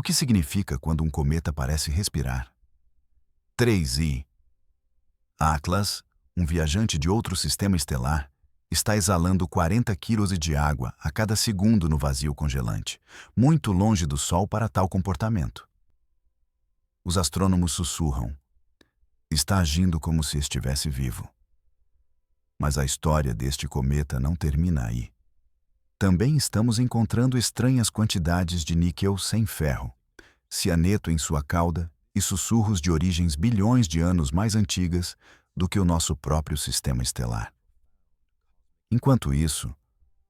que significa quando um cometa parece respirar? 3i. Atlas, um viajante de outro sistema estelar, está exalando 40 quilos de água a cada segundo no vazio congelante, muito longe do Sol para tal comportamento. Os astrônomos sussurram. Está agindo como se estivesse vivo. Mas a história deste cometa não termina aí. Também estamos encontrando estranhas quantidades de níquel sem ferro, cianeto em sua cauda e sussurros de origens bilhões de anos mais antigas do que o nosso próprio sistema estelar. Enquanto isso,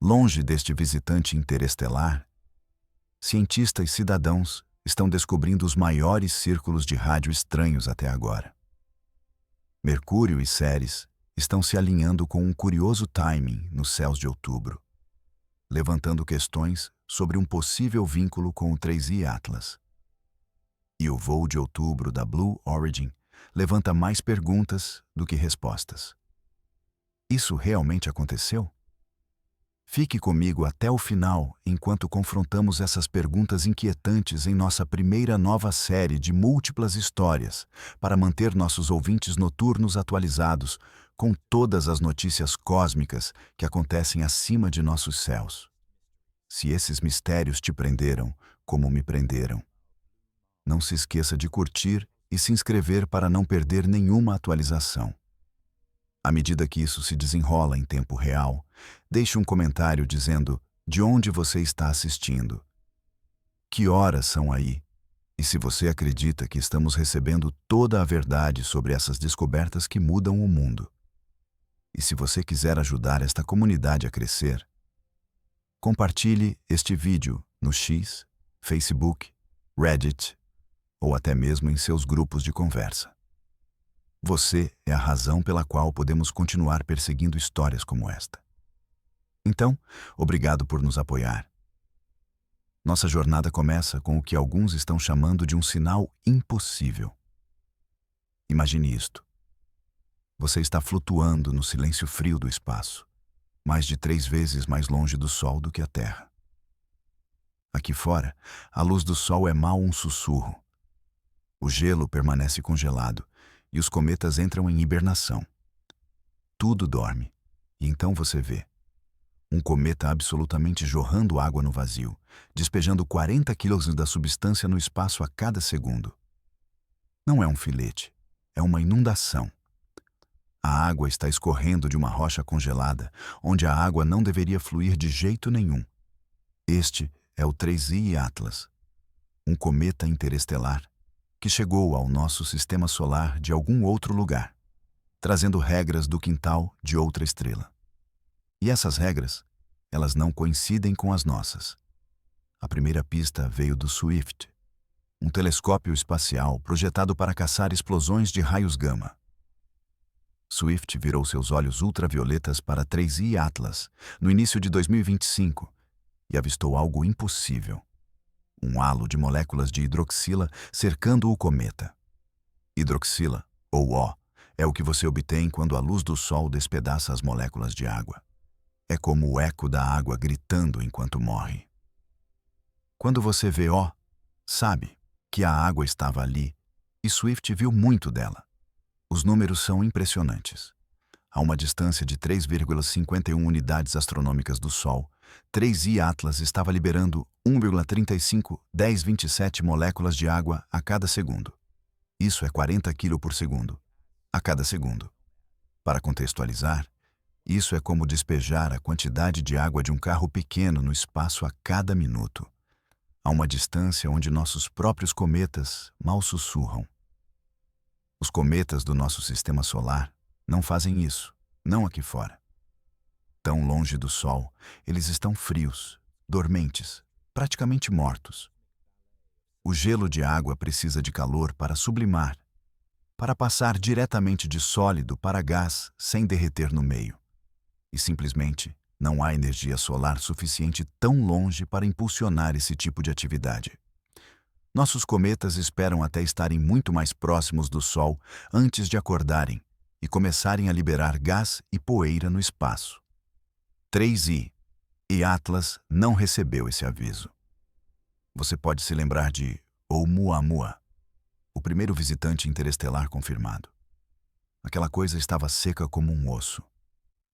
longe deste visitante interestelar, cientistas e cidadãos estão descobrindo os maiores círculos de rádio estranhos até agora. Mercúrio e Ceres estão se alinhando com um curioso timing nos céus de outubro, levantando questões sobre um possível vínculo com o 3i Atlas. E o voo de outubro da Blue Origin levanta mais perguntas do que respostas. Isso realmente aconteceu? Fique comigo até o final enquanto confrontamos essas perguntas inquietantes em nossa primeira nova série de múltiplas histórias para manter nossos ouvintes noturnos atualizados com todas as notícias cósmicas que acontecem acima de nossos céus. Se esses mistérios te prenderam, como me prenderam, não se esqueça de curtir e se inscrever para não perder nenhuma atualização. À medida que isso se desenrola em tempo real, deixe um comentário dizendo de onde você está assistindo. Que horas são aí? E se você acredita que estamos recebendo toda a verdade sobre essas descobertas que mudam o mundo. E se você quiser ajudar esta comunidade a crescer, compartilhe este vídeo no X, Facebook, Reddit ou até mesmo em seus grupos de conversa. Você é a razão pela qual podemos continuar perseguindo histórias como esta. Então, obrigado por nos apoiar. Nossa jornada começa com o que alguns estão chamando de um sinal impossível. Imagine isto. Você está flutuando no silêncio frio do espaço, mais de 3 vezes mais longe do Sol do que a Terra. Aqui fora, a luz do Sol é mal um sussurro. O gelo permanece congelado e os cometas entram em hibernação. Tudo dorme, e então você vê um cometa absolutamente jorrando água no vazio, despejando 40 quilos da substância no espaço a cada segundo. Não é um filete, é uma inundação. A água está escorrendo de uma rocha congelada, onde a água não deveria fluir de jeito nenhum. Este é o 3i Atlas, um cometa interestelar que chegou ao nosso sistema solar de algum outro lugar, trazendo regras do quintal de outra estrela. E essas regras, elas não coincidem com as nossas. A primeira pista veio do Swift, um telescópio espacial projetado para caçar explosões de raios gama. Swift virou seus olhos ultravioletas para 3i Atlas no início de 2025 e avistou algo impossível. Um halo de moléculas de hidroxila cercando o cometa. Hidroxila, ou O, é o que você obtém quando a luz do Sol despedaça as moléculas de água. É como o eco da água gritando enquanto morre. Quando você vê O, sabe que a água estava ali e Swift viu muito dela. Os números são impressionantes. A uma distância de 3,51 unidades astronômicas do Sol, 3i Atlas estava liberando 1,351027 moléculas de água a cada segundo. Isso é 40 kg por segundo, a cada segundo. Para contextualizar, isso é como despejar a quantidade de água de um carro pequeno no espaço a cada minuto, a uma distância onde nossos próprios cometas mal sussurram. Os cometas do nosso sistema solar não fazem isso, não aqui fora. Tão longe do Sol, eles estão frios, dormentes, praticamente mortos. O gelo de água precisa de calor para sublimar, para passar diretamente de sólido para gás sem derreter no meio. E simplesmente não há energia solar suficiente tão longe para impulsionar esse tipo de atividade. Nossos cometas esperam até estarem muito mais próximos do Sol antes de acordarem e começarem a liberar gás e poeira no espaço. 3i e Atlas não recebeu esse aviso. Você pode se lembrar de ou Muamua, o primeiro visitante interestelar confirmado. Aquela coisa estava seca como um osso.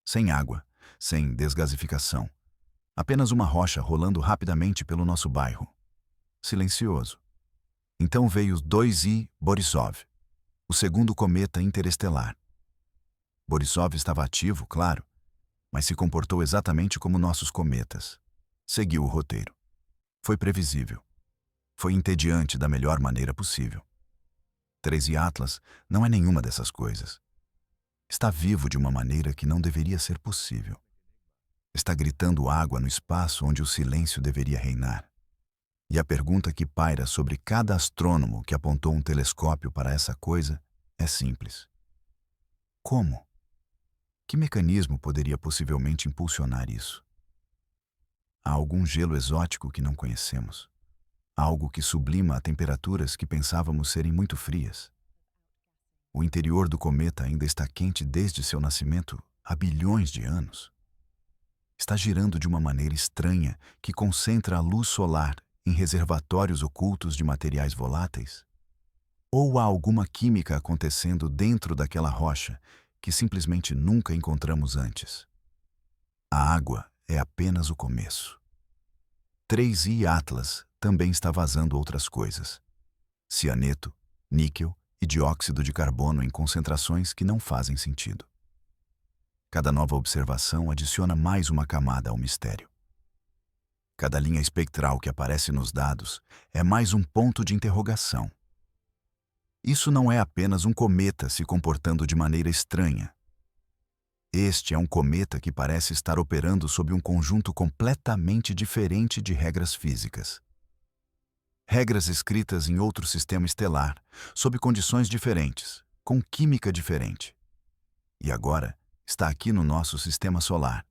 Sem água, sem desgasificação. Apenas uma rocha rolando rapidamente pelo nosso bairro. Silencioso. Então veio 2I Borisov, o segundo cometa interestelar. Borisov estava ativo, claro, mas se comportou exatamente como nossos cometas. Seguiu o roteiro. Foi previsível. Foi entediante da melhor maneira possível. 3I Atlas não é nenhuma dessas coisas. Está vivo de uma maneira que não deveria ser possível. Está gritando água no espaço onde o silêncio deveria reinar. E a pergunta que paira sobre cada astrônomo que apontou um telescópio para essa coisa é simples. Como? Que mecanismo poderia possivelmente impulsionar isso? Há algum gelo exótico que não conhecemos? Algo que sublima a temperaturas que pensávamos serem muito frias? O interior do cometa ainda está quente desde seu nascimento há bilhões de anos. Está girando de uma maneira estranha que concentra a luz solar em reservatórios ocultos de materiais voláteis? Ou há alguma química acontecendo dentro daquela rocha que simplesmente nunca encontramos antes? A água é apenas o começo. 3I Atlas também está vazando outras coisas. Cianeto, níquel e dióxido de carbono em concentrações que não fazem sentido. Cada nova observação adiciona mais uma camada ao mistério. Cada linha espectral que aparece nos dados é mais um ponto de interrogação. Isso não é apenas um cometa se comportando de maneira estranha. Este é um cometa que parece estar operando sob um conjunto completamente diferente de regras físicas. Regras escritas em outro sistema estelar, sob condições diferentes, com química diferente. E agora está aqui no nosso sistema solar,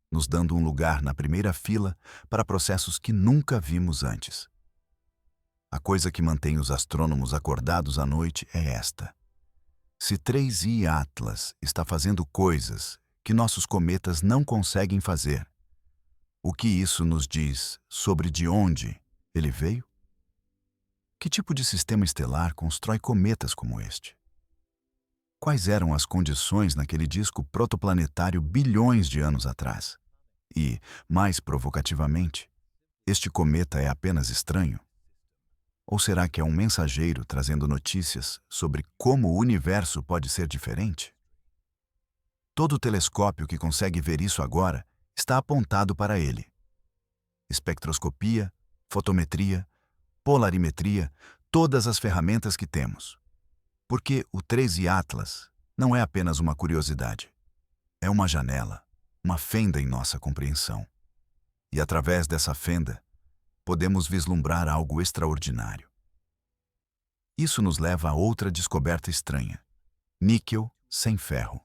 nos dando um lugar na primeira fila para processos que nunca vimos antes. A coisa que mantém os astrônomos acordados à noite é esta. Se 3I Atlas está fazendo coisas que nossos cometas não conseguem fazer, o que isso nos diz sobre de onde ele veio? Que tipo de sistema estelar constrói cometas como este? Quais eram as condições naquele disco protoplanetário bilhões de anos atrás? E, mais provocativamente, este cometa é apenas estranho? Ou será que é um mensageiro trazendo notícias sobre como o universo pode ser diferente? Todo telescópio que consegue ver isso agora está apontado para ele. Espectroscopia, fotometria, polarimetria, todas as ferramentas que temos. Porque o 3I Atlas não é apenas uma curiosidade. É uma janela, uma fenda em nossa compreensão. E através dessa fenda, podemos vislumbrar algo extraordinário. Isso nos leva a outra descoberta estranha: níquel sem ferro.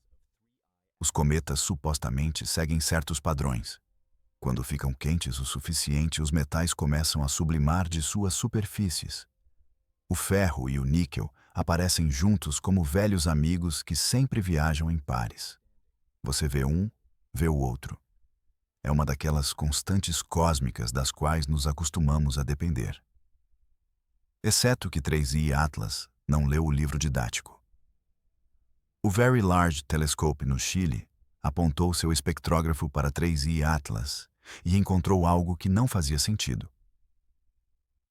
Os cometas supostamente seguem certos padrões. Quando ficam quentes o suficiente, os metais começam a sublimar de suas superfícies. O ferro e o níquel aparecem juntos como velhos amigos que sempre viajam em pares. Você vê um, vê o outro. É uma daquelas constantes cósmicas das quais nos acostumamos a depender. Exceto que 3I Atlas não leu o livro didático. O Very Large Telescope no Chile apontou seu espectrógrafo para 3I Atlas e encontrou algo que não fazia sentido.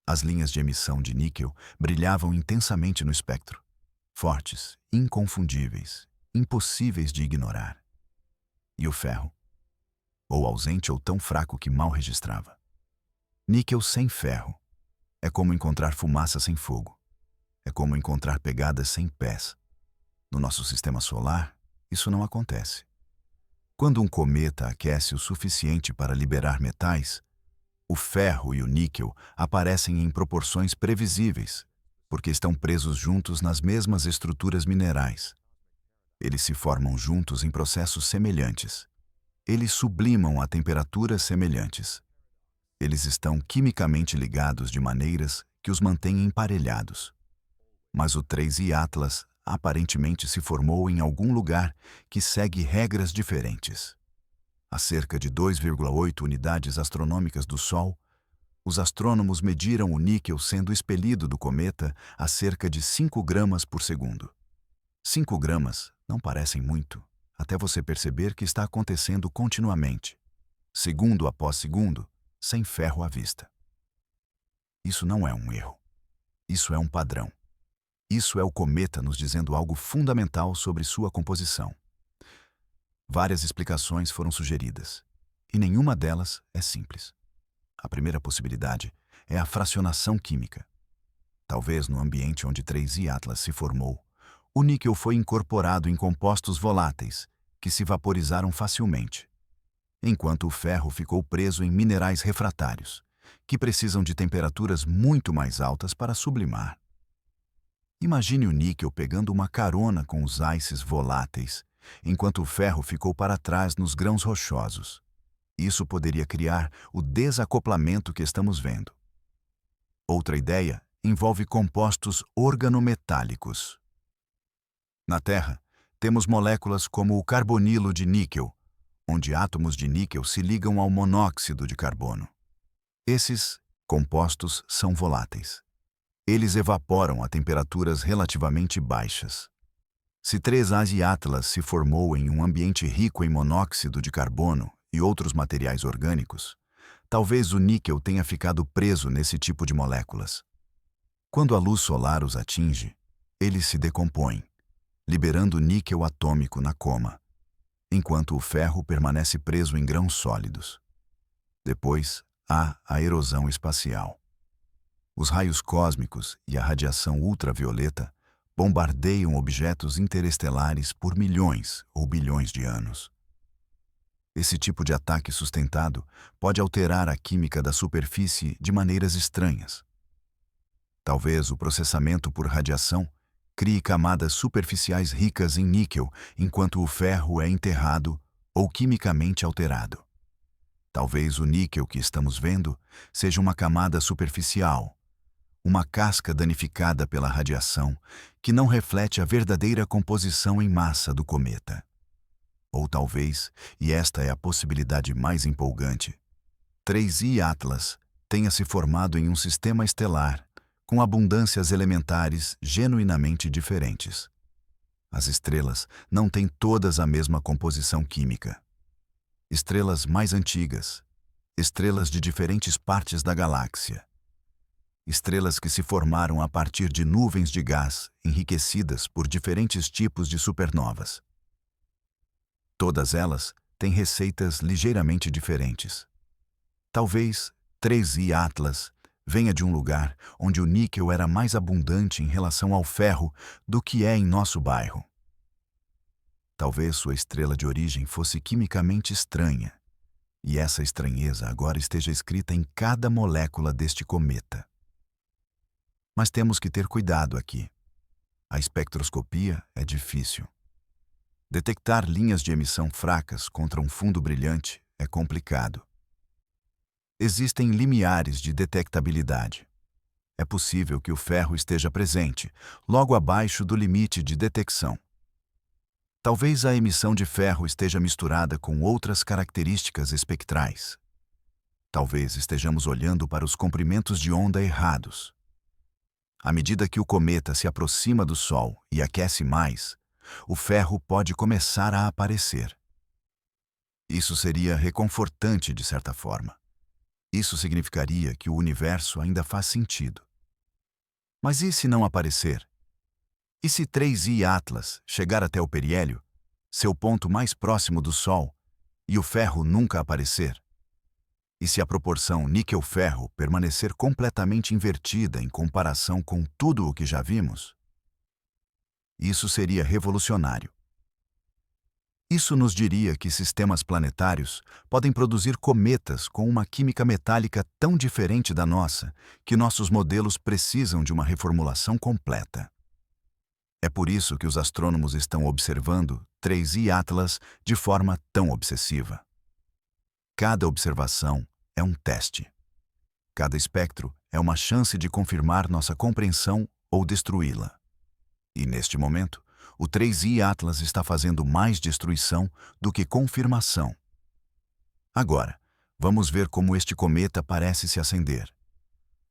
As linhas de emissão de níquel brilhavam intensamente no espectro, fortes, inconfundíveis, impossíveis de ignorar. E o ferro? Ou ausente ou tão fraco que mal registrava. Níquel sem ferro. É como encontrar fumaça sem fogo. É como encontrar pegadas sem pés. No nosso sistema solar, isso não acontece. Quando um cometa aquece o suficiente para liberar metais, o ferro e o níquel aparecem em proporções previsíveis, porque estão presos juntos nas mesmas estruturas minerais. Eles se formam juntos em processos semelhantes. Eles sublimam a temperaturas semelhantes. Eles estão quimicamente ligados de maneiras que os mantêm emparelhados. Mas o 3I Atlas aparentemente se formou em algum lugar que segue regras diferentes. A cerca de 2,8 unidades astronômicas do Sol, Os astrônomos mediram o níquel sendo expelido do cometa a cerca de 5 gramas por segundo. 5 gramas não parecem muito, até você perceber que está acontecendo continuamente, segundo após segundo, sem ferro à vista. Isso não é um erro. Isso é um padrão. Isso é o cometa nos dizendo algo fundamental sobre sua composição. Várias explicações foram sugeridas, e nenhuma delas é simples. A primeira possibilidade é a fracionação química. Talvez no ambiente onde 3I Atlas se formou, o níquel foi incorporado em compostos voláteis, que se vaporizaram facilmente, enquanto o ferro ficou preso em minerais refratários, que precisam de temperaturas muito mais altas para sublimar. Imagine o níquel pegando uma carona com os íces voláteis, enquanto o ferro ficou para trás nos grãos rochosos. Isso poderia criar o desacoplamento que estamos vendo. Outra ideia envolve compostos organometálicos. Na Terra, temos moléculas como o carbonilo de níquel, onde átomos de níquel se ligam ao monóxido de carbono. Esses compostos são voláteis. Eles evaporam a temperaturas relativamente baixas. Se 3I Atlas se formou em um ambiente rico em monóxido de carbono e outros materiais orgânicos, talvez o níquel tenha ficado preso nesse tipo de moléculas. Quando a luz solar os atinge, eles se decompõem, liberando níquel atômico na coma, enquanto o ferro permanece preso em grãos sólidos. Depois, há a erosão espacial. Os raios cósmicos e a radiação ultravioleta bombardeiam objetos interestelares por milhões ou bilhões de anos. Esse tipo de ataque sustentado pode alterar a química da superfície de maneiras estranhas. Talvez o processamento por radiação crie camadas superficiais ricas em níquel enquanto o ferro é enterrado ou quimicamente alterado. Talvez o níquel que estamos vendo seja uma camada superficial, uma casca danificada pela radiação que não reflete a verdadeira composição em massa do cometa. Ou talvez, e esta é a possibilidade mais empolgante, 3I Atlas tenha se formado em um sistema estelar com abundâncias elementares genuinamente diferentes. As estrelas não têm todas a mesma composição química. Estrelas mais antigas, estrelas de diferentes partes da galáxia, estrelas que se formaram a partir de nuvens de gás enriquecidas por diferentes tipos de supernovas. Todas elas têm receitas ligeiramente diferentes. Talvez 3I Atlas venha de um lugar onde o níquel era mais abundante em relação ao ferro do que é em nosso bairro. Talvez sua estrela de origem fosse quimicamente estranha, e essa estranheza agora esteja escrita em cada molécula deste cometa. Mas temos que ter cuidado aqui. A espectroscopia é difícil. Detectar linhas de emissão fracas contra um fundo brilhante é complicado. Existem limiares de detectabilidade. É possível que o ferro esteja presente, logo abaixo do limite de detecção. Talvez a emissão de ferro esteja misturada com outras características espectrais. Talvez estejamos olhando para os comprimentos de onda errados. À medida que o cometa se aproxima do Sol e aquece mais, o ferro pode começar a aparecer. Isso seria reconfortante de certa forma. Isso significaria que o universo ainda faz sentido. Mas e se não aparecer? E se 3I Atlas chegar até o periélio, seu ponto mais próximo do Sol, e o ferro nunca aparecer? E se a proporção níquel-ferro permanecer completamente invertida em comparação com tudo o que já vimos? Isso seria revolucionário. Isso nos diria que sistemas planetários podem produzir cometas com uma química metálica tão diferente da nossa que nossos modelos precisam de uma reformulação completa. É por isso que os astrônomos estão observando 3I Atlas de forma tão obsessiva. Cada observação é um teste. Cada espectro é uma chance de confirmar nossa compreensão ou destruí-la. E neste momento, o 3I Atlas está fazendo mais destruição do que confirmação. Agora, vamos ver como este cometa parece se acender.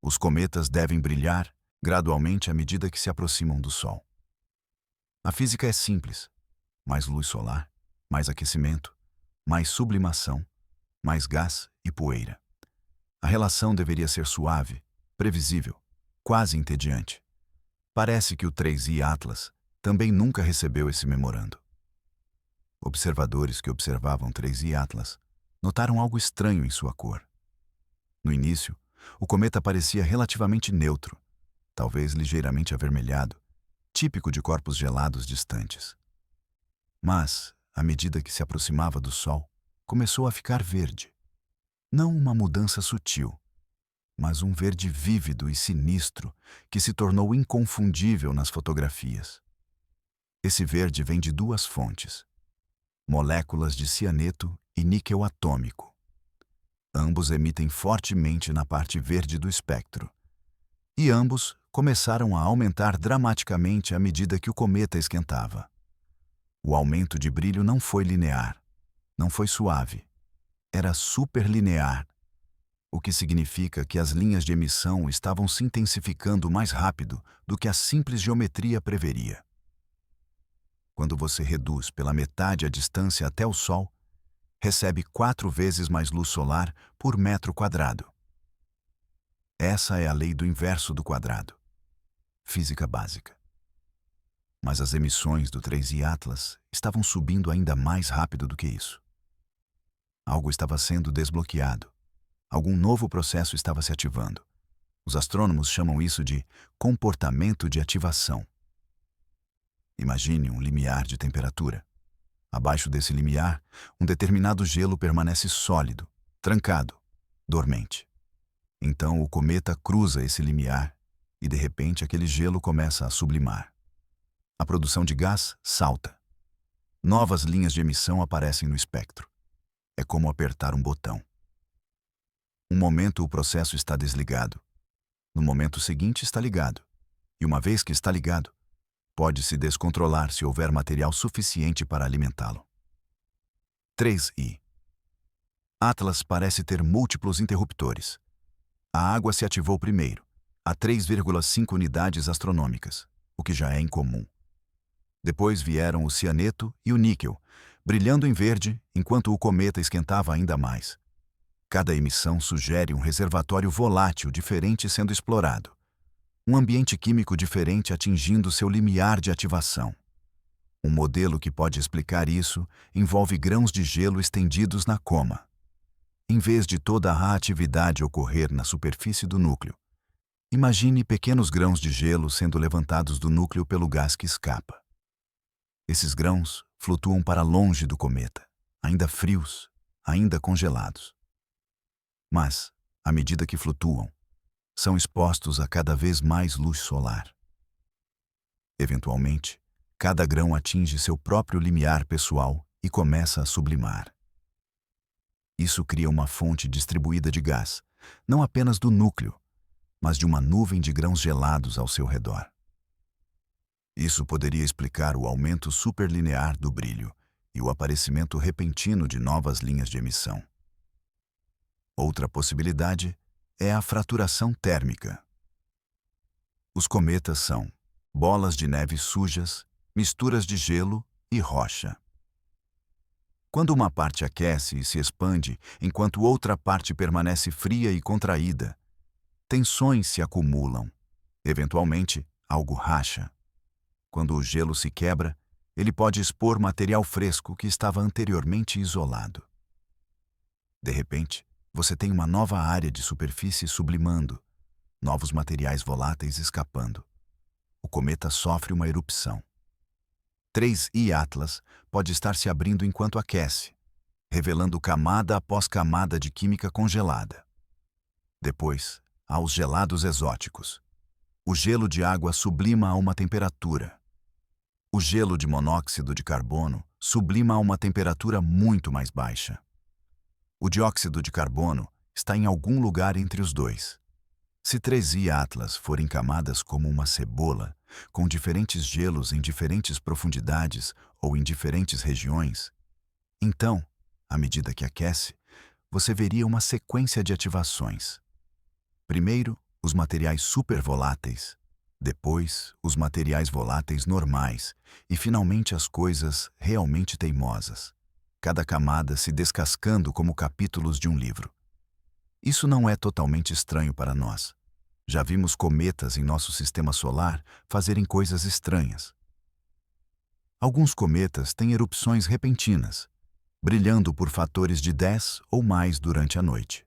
Os cometas devem brilhar gradualmente à medida que se aproximam do Sol. A física é simples: mais luz solar, mais aquecimento, mais sublimação, mais gás e poeira. A relação deveria ser suave, previsível, quase entediante. Parece que o 3I Atlas também nunca recebeu esse memorando. Observadores que observavam 3I Atlas notaram algo estranho em sua cor. No início, o cometa parecia relativamente neutro, talvez ligeiramente avermelhado, típico de corpos gelados distantes. Mas, à medida que se aproximava do Sol, começou a ficar verde. Não uma mudança sutil, mas um verde vívido e sinistro que se tornou inconfundível nas fotografias. Esse verde vem de duas fontes: moléculas de cianeto e níquel atômico. Ambos emitem fortemente na parte verde do espectro. E ambos começaram a aumentar dramaticamente à medida que o cometa esquentava. O aumento de brilho não foi linear, não foi suave. Era superlinear, o que significa que as linhas de emissão estavam se intensificando mais rápido do que a simples geometria preveria. Quando você reduz pela metade a distância até o Sol, recebe 4 vezes mais luz solar por metro quadrado. Essa é a lei do inverso do quadrado. Física básica. Mas as emissões do 3I Atlas estavam subindo ainda mais rápido do que isso. Algo estava sendo desbloqueado. Algum novo processo estava se ativando. Os astrônomos chamam isso de comportamento de ativação. Imagine um limiar de temperatura. Abaixo desse limiar, um determinado gelo permanece sólido, trancado, dormente. Então o cometa cruza esse limiar e, de repente, aquele gelo começa a sublimar. A produção de gás salta. Novas linhas de emissão aparecem no espectro. É como apertar um botão. Um momento o processo está desligado. No momento seguinte está ligado. E uma vez que está ligado, pode se descontrolar se houver material suficiente para alimentá-lo. 3I. Atlas parece ter múltiplos interruptores. A água se ativou primeiro, a 3,5 unidades astronômicas, o que já é incomum. Depois vieram o cianeto e o níquel, brilhando em verde enquanto o cometa esquentava ainda mais. Cada emissão sugere um reservatório volátil diferente sendo explorado. Um ambiente químico diferente atingindo seu limiar de ativação. Um modelo que pode explicar isso envolve grãos de gelo estendidos na coma. Em vez de toda a atividade ocorrer na superfície do núcleo, imagine pequenos grãos de gelo sendo levantados do núcleo pelo gás que escapa. Esses grãos flutuam para longe do cometa, ainda frios, ainda congelados. Mas, à medida que flutuam, são expostos a cada vez mais luz solar. Eventualmente, cada grão atinge seu próprio limiar pessoal e começa a sublimar. Isso cria uma fonte distribuída de gás, não apenas do núcleo, mas de uma nuvem de grãos gelados ao seu redor. Isso poderia explicar o aumento superlinear do brilho e o aparecimento repentino de novas linhas de emissão. Outra possibilidade é a fraturação térmica. Os cometas são bolas de neve sujas, misturas de gelo e rocha. Quando uma parte aquece e se expande enquanto outra parte permanece fria e contraída, tensões se acumulam. Eventualmente, algo racha. Quando o gelo se quebra, ele pode expor material fresco que estava anteriormente isolado. De repente, você tem uma nova área de superfície sublimando, novos materiais voláteis escapando. O cometa sofre uma erupção. 3I Atlas pode estar se abrindo enquanto aquece, revelando camada após camada de química congelada. Depois, há os gelados exóticos. O gelo de água sublima a uma temperatura. O gelo de monóxido de carbono sublima a uma temperatura muito mais baixa. O dióxido de carbono está em algum lugar entre os dois. Se 3I Atlas forem camadas como uma cebola, com diferentes gelos em diferentes profundidades ou em diferentes regiões, então, à medida que aquece, você veria uma sequência de ativações. Primeiro, os materiais supervoláteis, depois os materiais voláteis normais e finalmente as coisas realmente teimosas, cada camada se descascando como capítulos de um livro. Isso não é totalmente estranho para nós. Já vimos cometas em nosso sistema solar fazerem coisas estranhas. Alguns cometas têm erupções repentinas, brilhando por fatores de 10 ou mais durante a noite.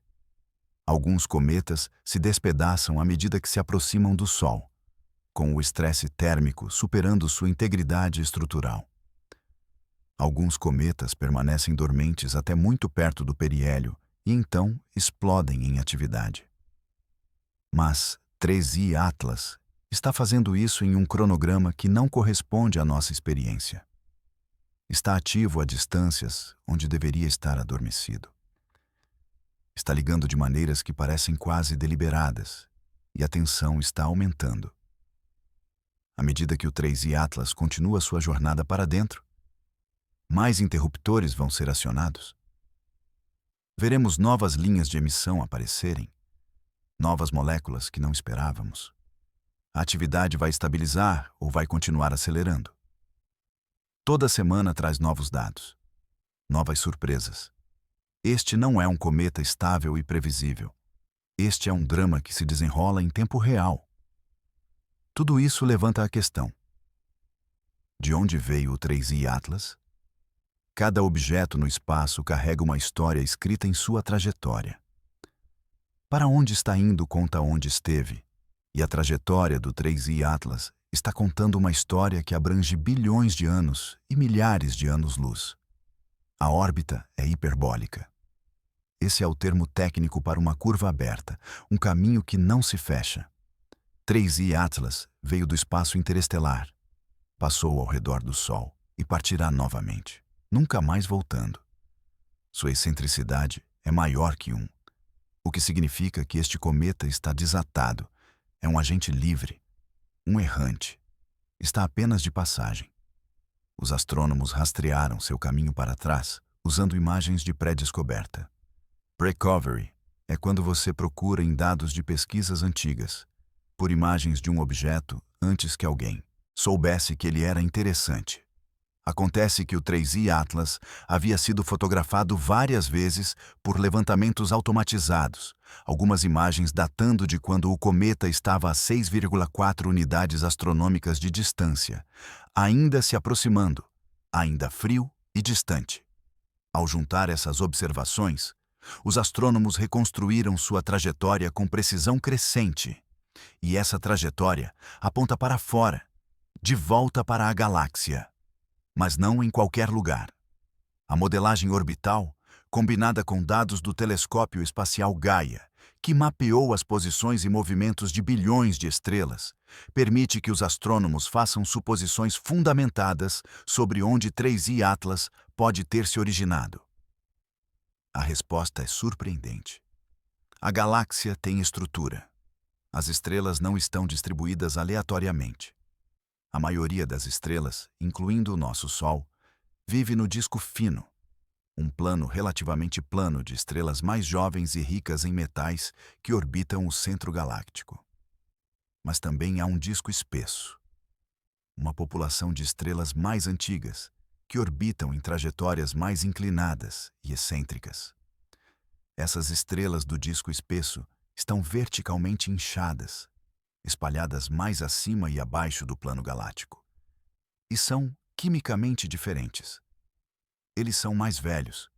Alguns cometas se despedaçam à medida que se aproximam do Sol, com o estresse térmico superando sua integridade estrutural. Alguns cometas permanecem dormentes até muito perto do periélio e então explodem em atividade. Mas 3I Atlas está fazendo isso em um cronograma que não corresponde à nossa experiência. Está ativo a distâncias onde deveria estar adormecido. Está ligando de maneiras que parecem quase deliberadas, e a tensão está aumentando. À medida que o 3I Atlas continua sua jornada para dentro, mais interruptores vão ser acionados. Veremos novas linhas de emissão aparecerem, novas moléculas que não esperávamos. A atividade vai estabilizar ou vai continuar acelerando. Toda semana traz novos dados, novas surpresas. Este não é um cometa estável e previsível. Este é um drama que se desenrola em tempo real. Tudo isso levanta a questão: de onde veio o 3I Atlas? Cada objeto no espaço carrega uma história escrita em sua trajetória. Para onde está indo conta onde esteve, e a trajetória do 3I Atlas está contando uma história que abrange bilhões de anos e milhares de anos-luz. A órbita é hiperbólica. Esse é o termo técnico para uma curva aberta, um caminho que não se fecha. 3I Atlas veio do espaço interestelar, passou ao redor do Sol e partirá novamente, nunca mais voltando. Sua excentricidade é maior que 1, o que significa que este cometa está desatado, é um agente livre, um errante, está apenas de passagem. Os astrônomos rastrearam seu caminho para trás, usando imagens de pré-descoberta. Precovery é quando você procura em dados de pesquisas antigas, por imagens de um objeto antes que alguém soubesse que ele era interessante. Acontece que o 3I Atlas havia sido fotografado várias vezes por levantamentos automatizados, algumas imagens datando de quando o cometa estava a 6,4 unidades astronômicas de distância, ainda se aproximando, ainda frio e distante. Ao juntar essas observações, os astrônomos reconstruíram sua trajetória com precisão crescente. E essa trajetória aponta para fora, de volta para a galáxia. Mas não em qualquer lugar. A modelagem orbital, combinada com dados do telescópio espacial Gaia, que mapeou as posições e movimentos de bilhões de estrelas, permite que os astrônomos façam suposições fundamentadas sobre onde 3I Atlas pode ter se originado. A resposta é surpreendente. A galáxia tem estrutura. As estrelas não estão distribuídas aleatoriamente. A maioria das estrelas, incluindo o nosso Sol, vive no disco fino, um plano relativamente plano de estrelas mais jovens e ricas em metais que orbitam o centro galáctico. Mas também há um disco espesso, uma população de estrelas mais antigas, que orbitam em trajetórias mais inclinadas e excêntricas. Essas estrelas do disco espesso estão verticalmente inchadas, espalhadas mais acima e abaixo do plano galáctico. E são quimicamente diferentes. Eles são mais velhos,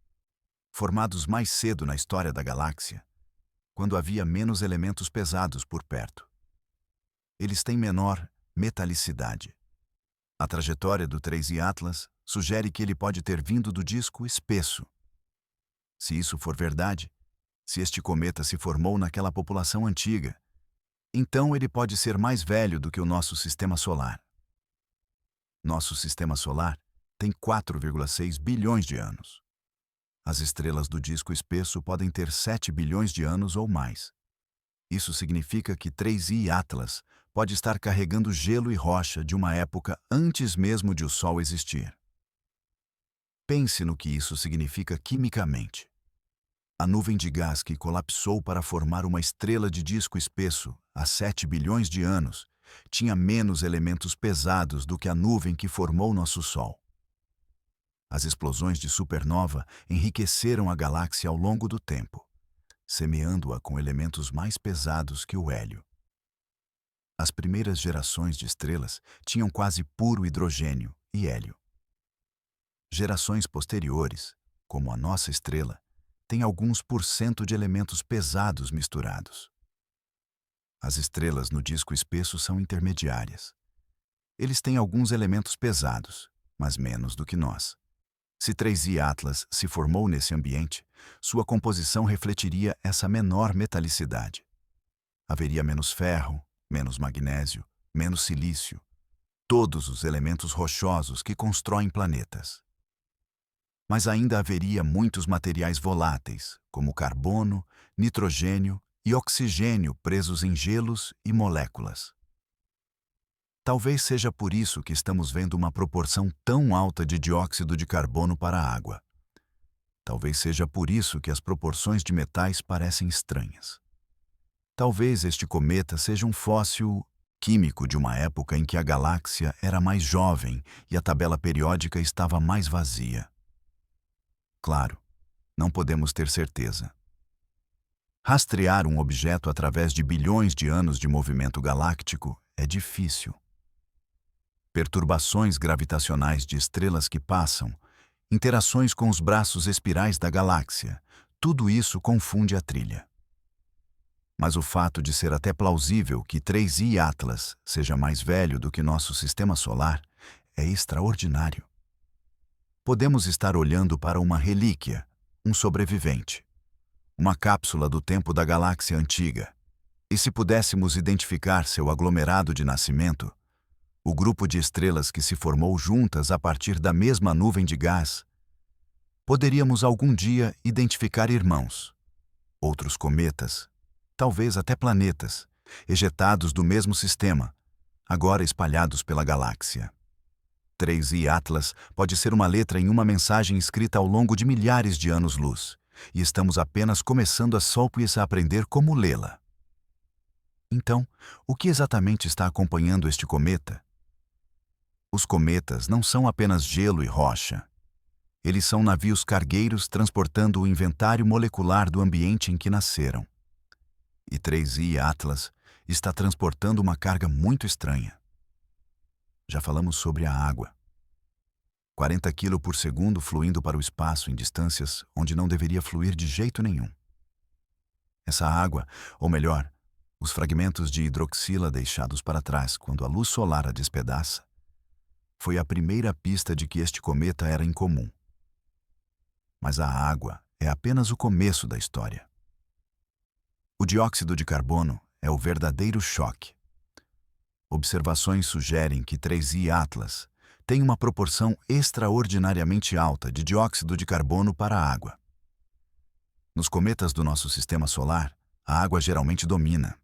formados mais cedo na história da galáxia, quando havia menos elementos pesados por perto. Eles têm menor metalicidade. A trajetória do 3I Atlas sugere que ele pode ter vindo do disco espesso. Se isso for verdade, se este cometa se formou naquela população antiga, então ele pode ser mais velho do que o nosso sistema solar. Nosso sistema solar tem 4,6 bilhões de anos. As estrelas do disco espesso podem ter 7 bilhões de anos ou mais. Isso significa que 3I Atlas pode estar carregando gelo e rocha de uma época antes mesmo de o Sol existir. Pense no que isso significa quimicamente. A nuvem de gás que colapsou para formar uma estrela de disco espesso há 7 bilhões de anos tinha menos elementos pesados do que a nuvem que formou nosso Sol. As explosões de supernova enriqueceram a galáxia ao longo do tempo, semeando-a com elementos mais pesados que o hélio. As primeiras gerações de estrelas tinham quase puro hidrogênio e hélio. Gerações posteriores, como a nossa estrela, têm alguns por cento de elementos pesados misturados. As estrelas no disco espesso são intermediárias. Eles têm alguns elementos pesados, mas menos do que nós. Se 3I Atlas se formou nesse ambiente, sua composição refletiria essa menor metalicidade. Haveria menos ferro, menos magnésio, menos silício, todos os elementos rochosos que constroem planetas. Mas ainda haveria muitos materiais voláteis, como carbono, nitrogênio e oxigênio presos em gelos e moléculas. Talvez seja por isso que estamos vendo uma proporção tão alta de dióxido de carbono para a água. Talvez seja por isso que as proporções de metais parecem estranhas. Talvez este cometa seja um fóssil químico de uma época em que a galáxia era mais jovem e a tabela periódica estava mais vazia. Claro, não podemos ter certeza. Rastrear um objeto através de bilhões de anos de movimento galáctico é difícil. Perturbações gravitacionais de estrelas que passam, interações com os braços espirais da galáxia, tudo isso confunde a trilha. Mas o fato de ser até plausível que 3I Atlas seja mais velho do que nosso sistema solar é extraordinário. Podemos estar olhando para uma relíquia, um sobrevivente, uma cápsula do tempo da galáxia antiga, e se pudéssemos identificar seu aglomerado de nascimento, o grupo de estrelas que se formou juntas a partir da mesma nuvem de gás, poderíamos algum dia identificar irmãos, outros cometas, talvez até planetas, ejetados do mesmo sistema, agora espalhados pela galáxia. 3I Atlas pode ser uma letra em uma mensagem escrita ao longo de milhares de anos-luz, e estamos apenas começando a aprender como lê-la. Então, o que exatamente está acompanhando este cometa? Os cometas não são apenas gelo e rocha. Eles são navios cargueiros transportando o inventário molecular do ambiente em que nasceram. E 3I Atlas está transportando uma carga muito estranha. Já falamos sobre a água. 40 kg por segundo fluindo para o espaço em distâncias onde não deveria fluir de jeito nenhum. Essa água, ou melhor, os fragmentos de hidroxila deixados para trás quando a luz solar a despedaça, foi a primeira pista de que este cometa era incomum. Mas a água é apenas o começo da história. O dióxido de carbono é o verdadeiro choque. Observações sugerem que 3I Atlas tem uma proporção extraordinariamente alta de dióxido de carbono para a água. Nos cometas do nosso sistema solar, a água geralmente domina.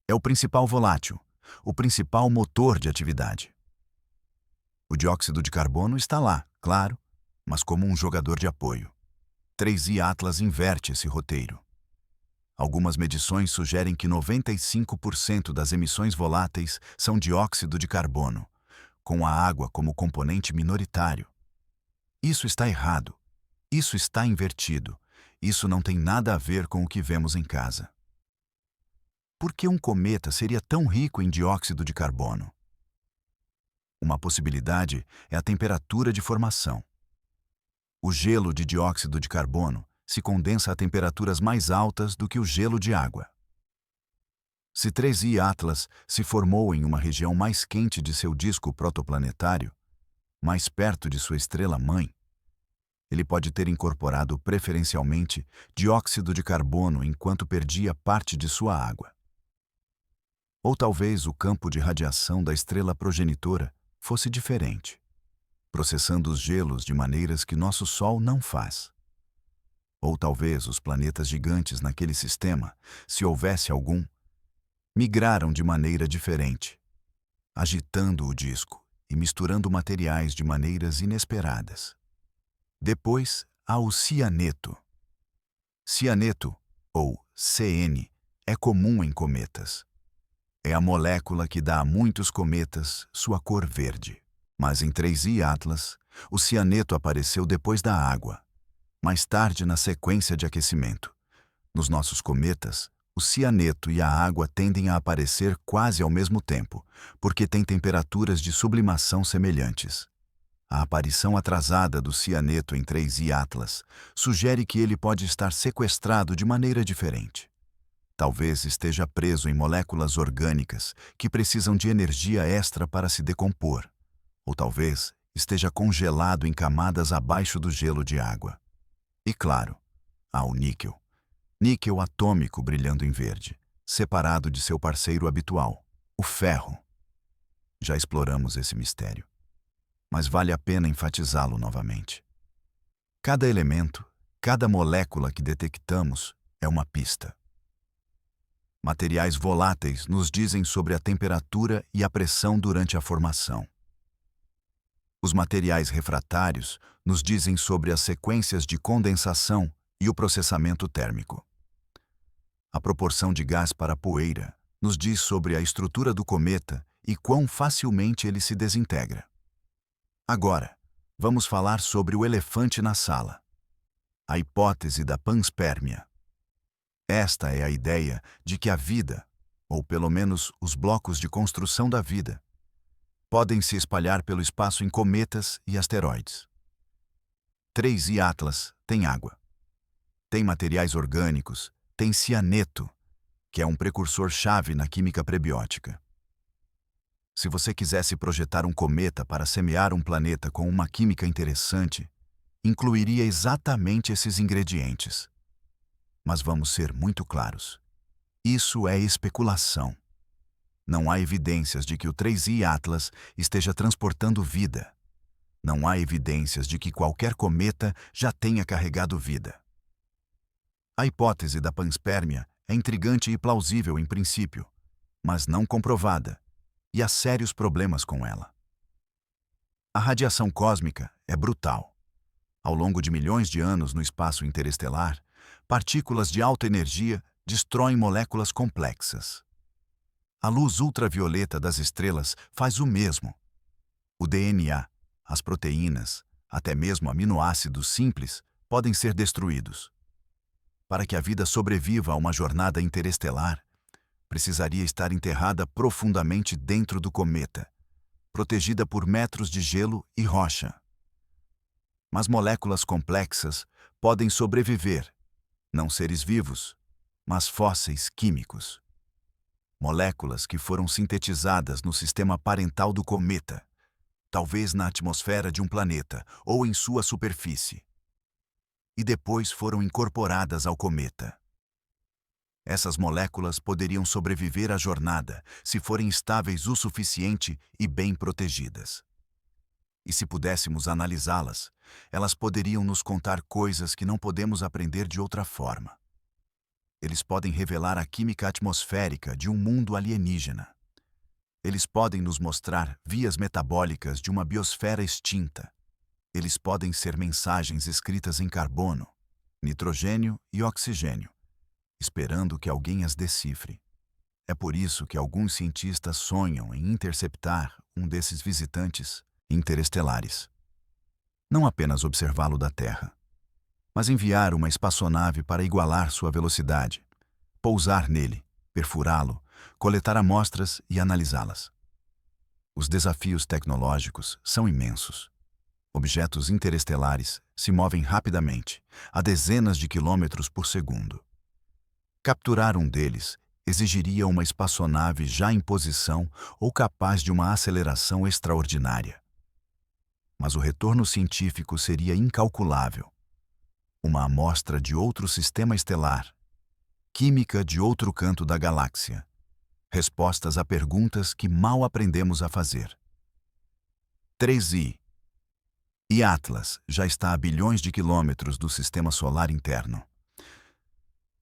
É o principal volátil, o principal motor de atividade. O dióxido de carbono está lá, claro, mas como um jogador de apoio. 3I Atlas inverte esse roteiro. Algumas medições sugerem que 95% das emissões voláteis são dióxido de carbono, com a água como componente minoritário. Isso está errado. Isso está invertido. Isso não tem nada a ver com o que vemos em casa. Por que um cometa seria tão rico em dióxido de carbono? Uma possibilidade é a temperatura de formação. O gelo de dióxido de carbono se condensa a temperaturas mais altas do que o gelo de água. Se 3I Atlas se formou em uma região mais quente de seu disco protoplanetário, mais perto de sua estrela-mãe, ele pode ter incorporado preferencialmente dióxido de carbono enquanto perdia parte de sua água. Ou talvez o campo de radiação da estrela progenitora fosse diferente, processando os gelos de maneiras que nosso Sol não faz. Ou talvez os planetas gigantes naquele sistema, se houvesse algum, migraram de maneira diferente, agitando o disco e misturando materiais de maneiras inesperadas. Depois, há o cianeto. Cianeto, ou CN, é comum em cometas. É a molécula que dá a muitos cometas sua cor verde. Mas em 3I Atlas, o cianeto apareceu depois da água, mais tarde na sequência de aquecimento. Nos nossos cometas, o cianeto e a água tendem a aparecer quase ao mesmo tempo, porque têm temperaturas de sublimação semelhantes. A aparição atrasada do cianeto em 3I Atlas sugere que ele pode estar sequestrado de maneira diferente. Talvez esteja preso em moléculas orgânicas que precisam de energia extra para se decompor, ou talvez esteja congelado em camadas abaixo do gelo de água. E claro, há o níquel. Níquel atômico brilhando em verde, separado de seu parceiro habitual, o ferro. Já exploramos esse mistério, mas vale a pena enfatizá-lo novamente. Cada elemento, cada molécula que detectamos é uma pista. Materiais voláteis nos dizem sobre a temperatura e a pressão durante a formação. Os materiais refratários nos dizem sobre as sequências de condensação e o processamento térmico. A proporção de gás para poeira nos diz sobre a estrutura do cometa e quão facilmente ele se desintegra. Agora, vamos falar sobre o elefante na sala: a hipótese da panspermia. Esta é a ideia de que a vida, ou pelo menos os blocos de construção da vida, podem se espalhar pelo espaço em cometas e asteroides. 3I Atlas tem água. Tem materiais orgânicos, tem cianeto, que é um precursor-chave na química prebiótica. Se você quisesse projetar um cometa para semear um planeta com uma química interessante, incluiria exatamente esses ingredientes. Mas vamos ser muito claros. Isso é especulação. Não há evidências de que o 3I Atlas esteja transportando vida. Não há evidências de que qualquer cometa já tenha carregado vida. A hipótese da panspermia é intrigante e plausível em princípio, mas não comprovada, e há sérios problemas com ela. A radiação cósmica é brutal. Ao longo de milhões de anos no espaço interestelar, partículas de alta energia destroem moléculas complexas. A luz ultravioleta das estrelas faz o mesmo. O DNA, as proteínas, até mesmo aminoácidos simples, podem ser destruídos. Para que a vida sobreviva a uma jornada interestelar, precisaria estar enterrada profundamente dentro do cometa, protegida por metros de gelo e rocha. Mas moléculas complexas podem sobreviver, não seres vivos, mas fósseis químicos. Moléculas que foram sintetizadas no sistema parental do cometa, talvez na atmosfera de um planeta ou em sua superfície, e depois foram incorporadas ao cometa. Essas moléculas poderiam sobreviver à jornada se forem estáveis o suficiente e bem protegidas. E se pudéssemos analisá-las, elas poderiam nos contar coisas que não podemos aprender de outra forma. Eles podem revelar a química atmosférica de um mundo alienígena. Eles podem nos mostrar vias metabólicas de uma biosfera extinta. Eles podem ser mensagens escritas em carbono, nitrogênio e oxigênio, esperando que alguém as decifre. É por isso que alguns cientistas sonham em interceptar um desses visitantes interestelares. Não apenas observá-lo da Terra, mas enviar uma espaçonave para igualar sua velocidade, pousar nele, perfurá-lo, coletar amostras e analisá-las. Os desafios tecnológicos são imensos. Objetos interestelares se movem rapidamente, a dezenas de quilômetros por segundo. Capturar um deles exigiria uma espaçonave já em posição ou capaz de uma aceleração extraordinária. Mas o retorno científico seria incalculável. Uma amostra de outro sistema estelar, química de outro canto da galáxia, respostas a perguntas que mal aprendemos a fazer. 3I. E Atlas já está a bilhões de quilômetros do sistema solar interno.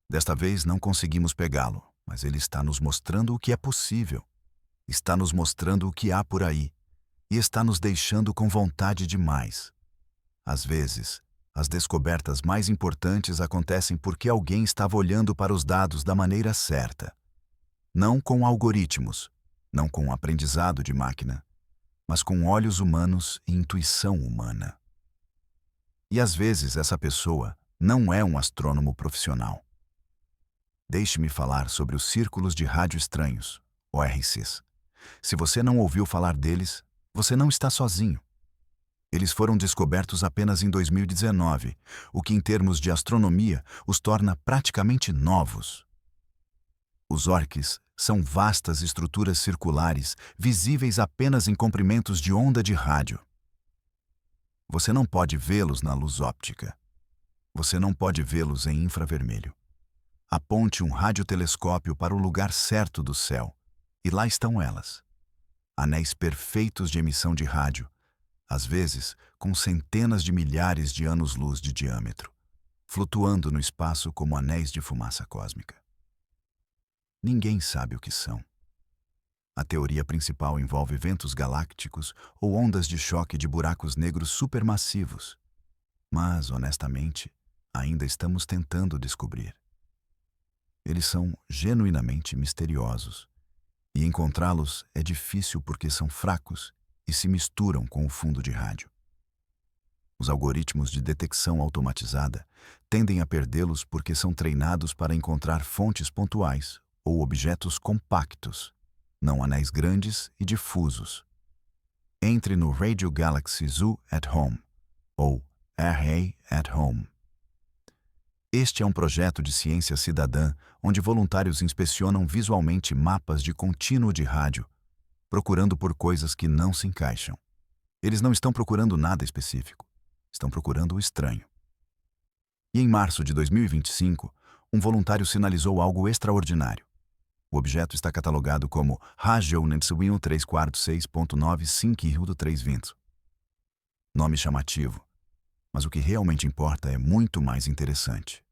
Desta vez não conseguimos pegá-lo, mas ele está nos mostrando o que é possível. Está nos mostrando o que há por aí. E está nos deixando com vontade de mais. Às vezes, As descobertas mais importantes acontecem porque alguém estava olhando para os dados da maneira certa. Não com algoritmos, não com aprendizado de máquina, mas com olhos humanos e intuição humana. E às vezes essa pessoa não é um astrônomo profissional. Deixe-me falar sobre os círculos de rádio estranhos, ORCs. Se você não ouviu falar deles, você não está sozinho. Eles foram descobertos apenas em 2019, o que em termos de astronomia os torna praticamente novos. Os ORCs são vastas estruturas circulares visíveis apenas em comprimentos de onda de rádio. Você não pode vê-los na luz óptica. Você não pode vê-los em infravermelho. Aponte um radiotelescópio para o lugar certo do céu, e lá estão elas. Anéis perfeitos de emissão de rádio, às vezes com centenas de milhares de anos-luz de diâmetro, flutuando no espaço como anéis de fumaça cósmica. Ninguém sabe o que são. A teoria principal envolve ventos galácticos ou ondas de choque de buracos negros supermassivos. Mas, honestamente, ainda estamos tentando descobrir. Eles são genuinamente misteriosos, e encontrá-los é difícil porque são fracos e se misturam com o fundo de rádio. Os algoritmos de detecção automatizada tendem a perdê-los porque são treinados para encontrar fontes pontuais ou objetos compactos, não anéis grandes e difusos. Entre no Radio Galaxy Zoo at Home, ou RA at Home. Este é um projeto de ciência cidadã onde voluntários inspecionam visualmente mapas de contínuo de rádio, procurando por coisas que não se encaixam. Eles não estão procurando nada específico, estão procurando o estranho. E em março de 2025, um voluntário sinalizou algo extraordinário. O objeto está catalogado como Rajonenswin 346.95 Nome chamativo, mas o que realmente importa é muito mais interessante.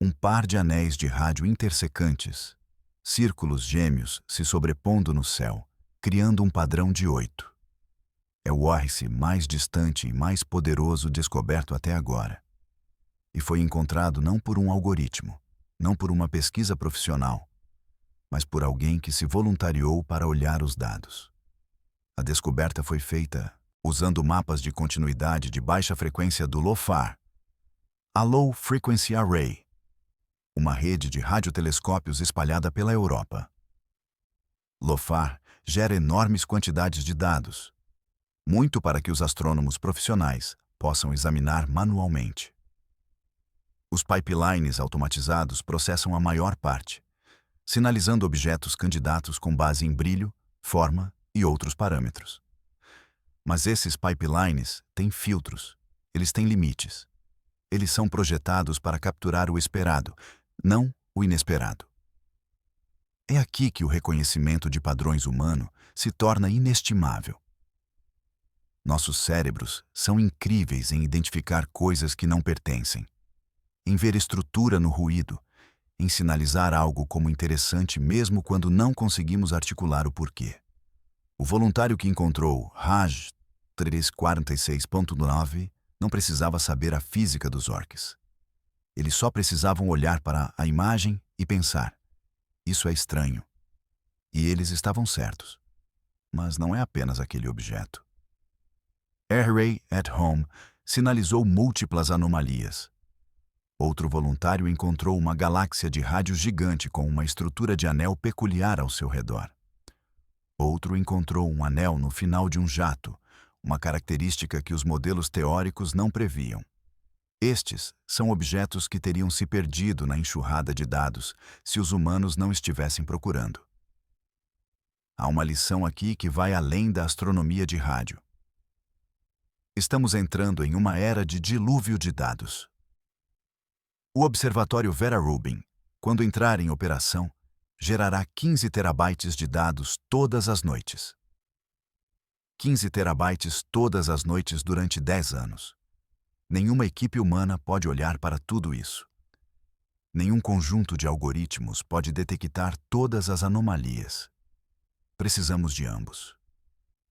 Um par de anéis de rádio intersecantes, círculos gêmeos se sobrepondo no céu, criando um padrão de 8. É o ORC mais distante e mais poderoso descoberto até agora. E foi encontrado não por um algoritmo, não por uma pesquisa profissional, mas por alguém que se voluntariou para olhar os dados. A descoberta foi feita usando mapas de continuidade de baixa frequência do LOFAR, a Low Frequency Array, uma rede de radiotelescópios espalhada pela Europa. LOFAR gera enormes quantidades de dados, muito para que os astrônomos profissionais possam examinar manualmente. Os pipelines automatizados processam a maior parte, sinalizando objetos candidatos com base em brilho, forma e outros parâmetros. Mas esses pipelines têm filtros, eles têm limites. Eles são projetados para capturar o esperado, não o inesperado. É aqui que o reconhecimento de padrões humano se torna inestimável. Nossos cérebros são incríveis em identificar coisas que não pertencem, em ver estrutura no ruído, em sinalizar algo como interessante mesmo quando não conseguimos articular o porquê. O voluntário que encontrou Raj 346.9 não precisava saber a física dos orcs. Eles só precisavam olhar para a imagem e pensar: isso é estranho. E eles estavam certos. Mas não é apenas aquele objeto. Array at Home sinalizou múltiplas anomalias. Outro voluntário encontrou uma galáxia de rádio gigante com uma estrutura de anel peculiar ao seu redor. Outro encontrou um anel no final de um jato, uma característica que os modelos teóricos não previam. Estes são objetos que teriam se perdido na enxurrada de dados se os humanos não estivessem procurando. Há uma lição aqui que vai além da astronomia de rádio. Estamos entrando em uma era de dilúvio de dados. O Observatório Vera Rubin, quando entrar em operação, gerará 15 terabytes de dados todas as noites. 15 terabytes todas as noites durante 10 anos. Nenhuma equipe humana pode olhar para tudo isso. Nenhum conjunto de algoritmos pode detectar todas as anomalias. Precisamos de ambos.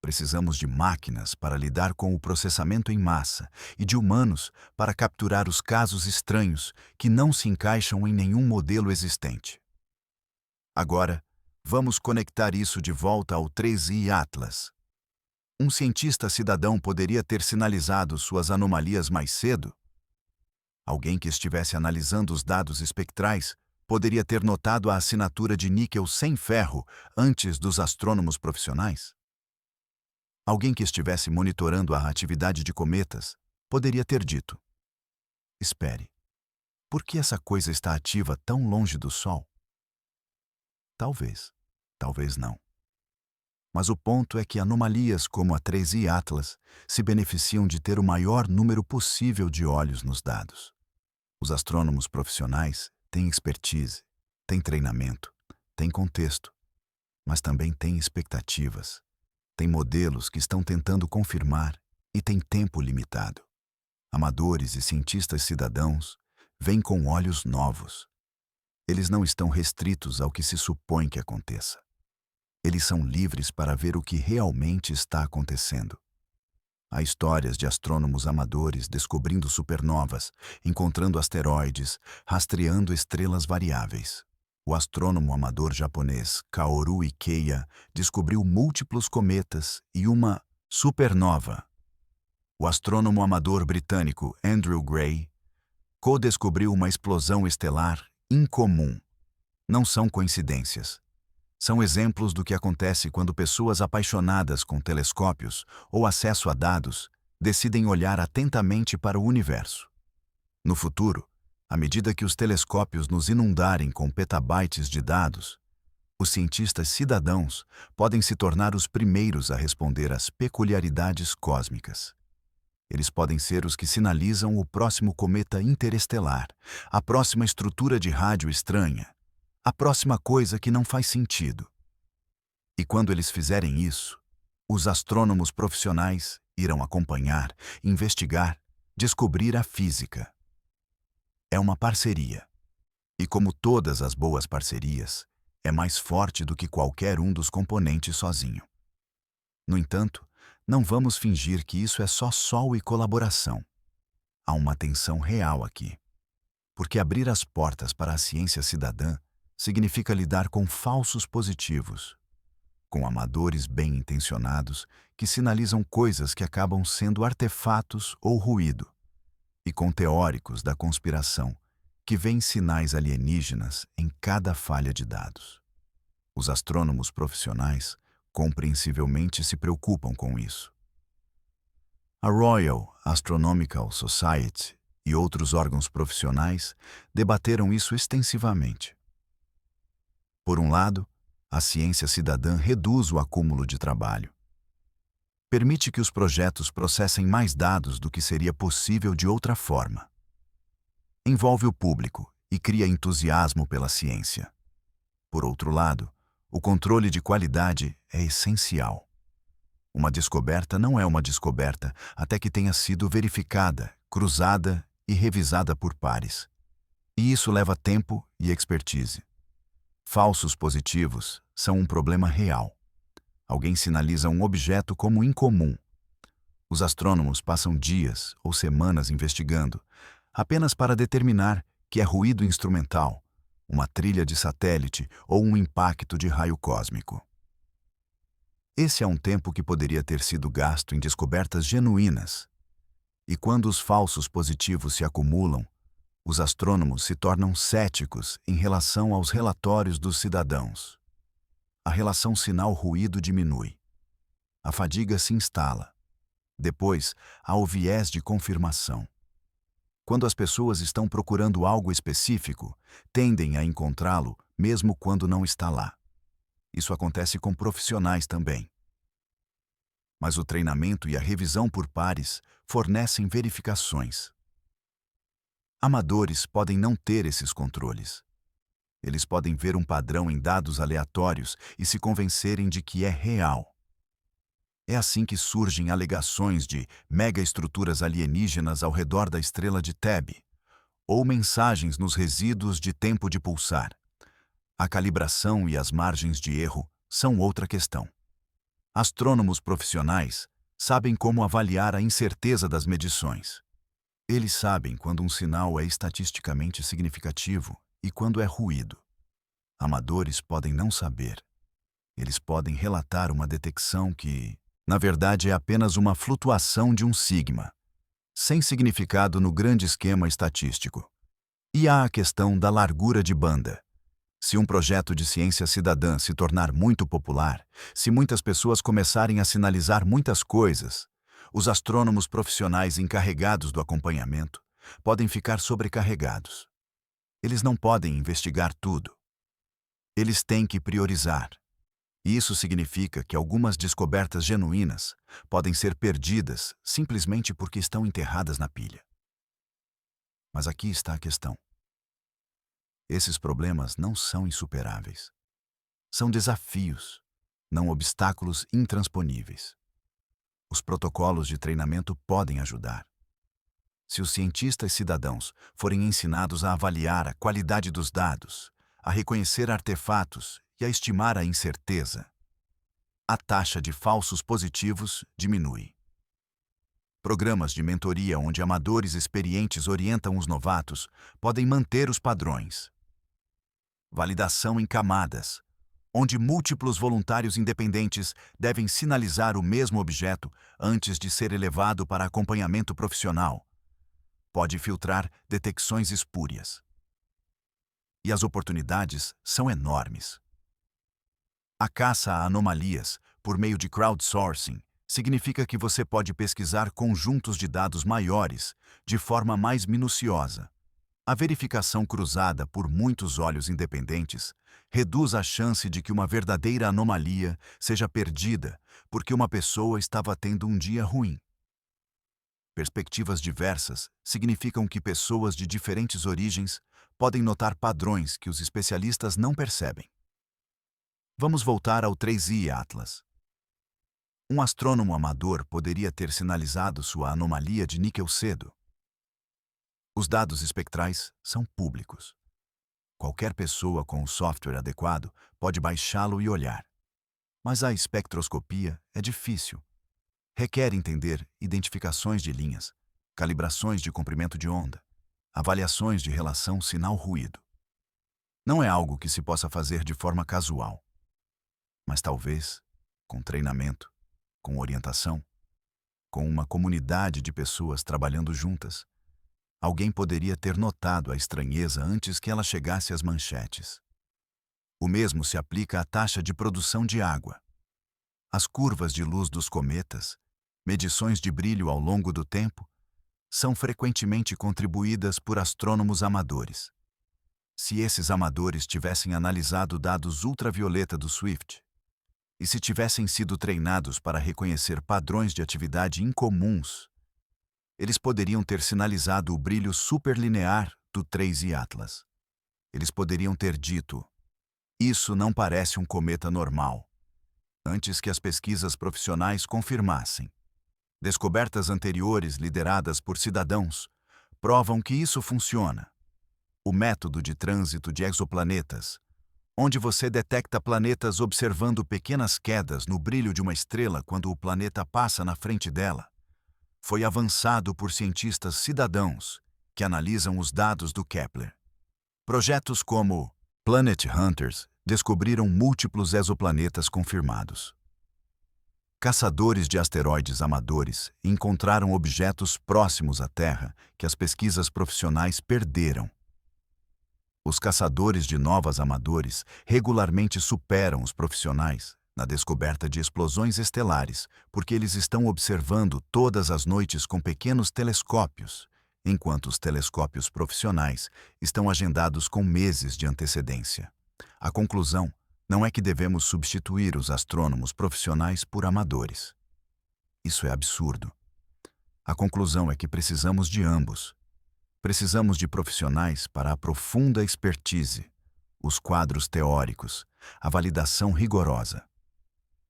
Precisamos de máquinas para lidar com o processamento em massa e de humanos para capturar os casos estranhos que não se encaixam em nenhum modelo existente. Agora, vamos conectar isso de volta ao 3i Atlas. Um cientista cidadão poderia ter sinalizado suas anomalias mais cedo? Alguém que estivesse analisando os dados espectrais poderia ter notado a assinatura de níquel sem ferro antes dos astrônomos profissionais? Alguém que estivesse monitorando a atividade de cometas poderia ter dito: espere, por que essa coisa está ativa tão longe do Sol? Talvez, talvez não. Mas o ponto é que anomalias como a 3i Atlas se beneficiam de ter o maior número possível de olhos nos dados. Os astrônomos profissionais têm expertise, têm treinamento, têm contexto, mas também têm expectativas. Tem modelos que estão tentando confirmar e tem tempo limitado. Amadores e cientistas cidadãos vêm com olhos novos. Eles não estão restritos ao que se supõe que aconteça. Eles são livres para ver o que realmente está acontecendo. Há histórias de astrônomos amadores descobrindo supernovas, encontrando asteroides, rastreando estrelas variáveis. O astrônomo amador japonês Kaoru Ikeya descobriu múltiplos cometas e uma supernova. O astrônomo amador britânico Andrew Gray co-descobriu uma explosão estelar incomum. Não são coincidências. São exemplos do que acontece quando pessoas apaixonadas com telescópios ou acesso a dados decidem olhar atentamente para o universo. No futuro, à medida que os telescópios nos inundarem com petabytes de dados, os cientistas cidadãos podem se tornar os primeiros a responder às peculiaridades cósmicas. Eles podem ser os que sinalizam o próximo cometa interestelar, a próxima estrutura de rádio estranha, a próxima coisa que não faz sentido. E quando eles fizerem isso, os astrônomos profissionais irão acompanhar, investigar, descobrir a física. É uma parceria. E como todas as boas parcerias, é mais forte do que qualquer um dos componentes sozinho. No entanto, não vamos fingir que isso é só sol e colaboração. Há uma tensão real aqui. Porque abrir as portas para a ciência cidadã significa lidar com falsos positivos, com amadores bem-intencionados que sinalizam coisas que acabam sendo artefatos ou ruído, e com teóricos da conspiração que veem sinais alienígenas em cada falha de dados. Os astrônomos profissionais compreensivelmente se preocupam com isso. A Royal Astronomical Society e outros órgãos profissionais debateram isso extensivamente. Por um lado, a ciência cidadã reduz o acúmulo de trabalho. Permite que os projetos processem mais dados do que seria possível de outra forma. Envolve o público e cria entusiasmo pela ciência. Por outro lado, o controle de qualidade é essencial. Uma descoberta não é uma descoberta até que tenha sido verificada, cruzada e revisada por pares. E isso leva tempo e expertise. Falsos positivos são um problema real. Alguém sinaliza um objeto como incomum. Os astrônomos passam dias ou semanas investigando, apenas para determinar que é ruído instrumental, uma trilha de satélite ou um impacto de raio cósmico. Esse é um tempo que poderia ter sido gasto em descobertas genuínas. E quando os falsos positivos se acumulam, os astrônomos se tornam céticos em relação aos relatórios dos cidadãos. A relação sinal-ruído diminui. A fadiga se instala. Depois, há o viés de confirmação. Quando as pessoas estão procurando algo específico, tendem a encontrá-lo mesmo quando não está lá. Isso acontece com profissionais também. Mas o treinamento e a revisão por pares fornecem verificações. Amadores podem não ter esses controles. Eles podem ver um padrão em dados aleatórios e se convencerem de que é real. É assim que surgem alegações de megaestruturas alienígenas ao redor da estrela de Tebe, ou mensagens nos resíduos de tempo de pulsar. A calibração e as margens de erro são outra questão. Astrônomos profissionais sabem como avaliar a incerteza das medições. Eles sabem quando um sinal é estatisticamente significativo e quando é ruído. Amadores podem não saber. Eles podem relatar uma detecção que, na verdade, é apenas uma flutuação de um sigma, sem significado no grande esquema estatístico. E há a questão da largura de banda. Se um projeto de ciência cidadã se tornar muito popular, se muitas pessoas começarem a sinalizar muitas coisas, os astrônomos profissionais encarregados do acompanhamento podem ficar sobrecarregados. Eles não podem investigar tudo. Eles têm que priorizar. E isso significa que algumas descobertas genuínas podem ser perdidas simplesmente porque estão enterradas na pilha. Mas aqui está a questão. Esses problemas não são insuperáveis. São desafios, não obstáculos intransponíveis. Os protocolos de treinamento podem ajudar. Se os cientistas cidadãos forem ensinados a avaliar a qualidade dos dados, a reconhecer artefatos e a estimar a incerteza, a taxa de falsos positivos diminui. Programas de mentoria onde amadores experientes orientam os novatos podem manter os padrões. Validação em camadas, onde múltiplos voluntários independentes devem sinalizar o mesmo objeto antes de ser elevado para acompanhamento profissional, pode filtrar detecções espúrias. E as oportunidades são enormes. A caça a anomalias, por meio de crowdsourcing, significa que você pode pesquisar conjuntos de dados maiores, de forma mais minuciosa. A verificação cruzada por muitos olhos independentes reduz a chance de que uma verdadeira anomalia seja perdida porque uma pessoa estava tendo um dia ruim. Perspectivas diversas significam que pessoas de diferentes origens podem notar padrões que os especialistas não percebem. Vamos voltar ao 3i Atlas. Um astrônomo amador poderia ter sinalizado sua anomalia de níquel cedo. Os dados espectrais são públicos. Qualquer pessoa com o software adequado pode baixá-lo e olhar. Mas a espectroscopia é difícil. Requer entender identificações de linhas, calibrações de comprimento de onda, avaliações de relação sinal-ruído. Não é algo que se possa fazer de forma casual. Mas talvez, com treinamento, com orientação, com uma comunidade de pessoas trabalhando juntas, alguém poderia ter notado a estranheza antes que ela chegasse às manchetes. O mesmo se aplica à taxa de produção de água. As curvas de luz dos cometas, medições de brilho ao longo do tempo, são frequentemente contribuídas por astrônomos amadores. Se esses amadores tivessem analisado dados ultravioleta do Swift, e se tivessem sido treinados para reconhecer padrões de atividade incomuns, eles poderiam ter sinalizado o brilho superlinear do 3i Atlas. Eles poderiam ter dito: isso não parece um cometa normal, antes que as pesquisas profissionais confirmassem. Descobertas anteriores lideradas por cidadãos provam que isso funciona. O método de trânsito de exoplanetas, onde você detecta planetas observando pequenas quedas no brilho de uma estrela quando o planeta passa na frente dela, foi avançado por cientistas cidadãos que analisam os dados do Kepler. Projetos como Planet Hunters descobriram múltiplos exoplanetas confirmados. Caçadores de asteroides amadores encontraram objetos próximos à Terra que as pesquisas profissionais perderam. Os caçadores de novas amadores regularmente superam os profissionais na descoberta de explosões estelares, porque eles estão observando todas as noites com pequenos telescópios, enquanto os telescópios profissionais estão agendados com meses de antecedência. A conclusão não é que devemos substituir os astrônomos profissionais por amadores. Isso é absurdo. A conclusão é que precisamos de ambos. Precisamos de profissionais para a profunda expertise, os quadros teóricos, a validação rigorosa.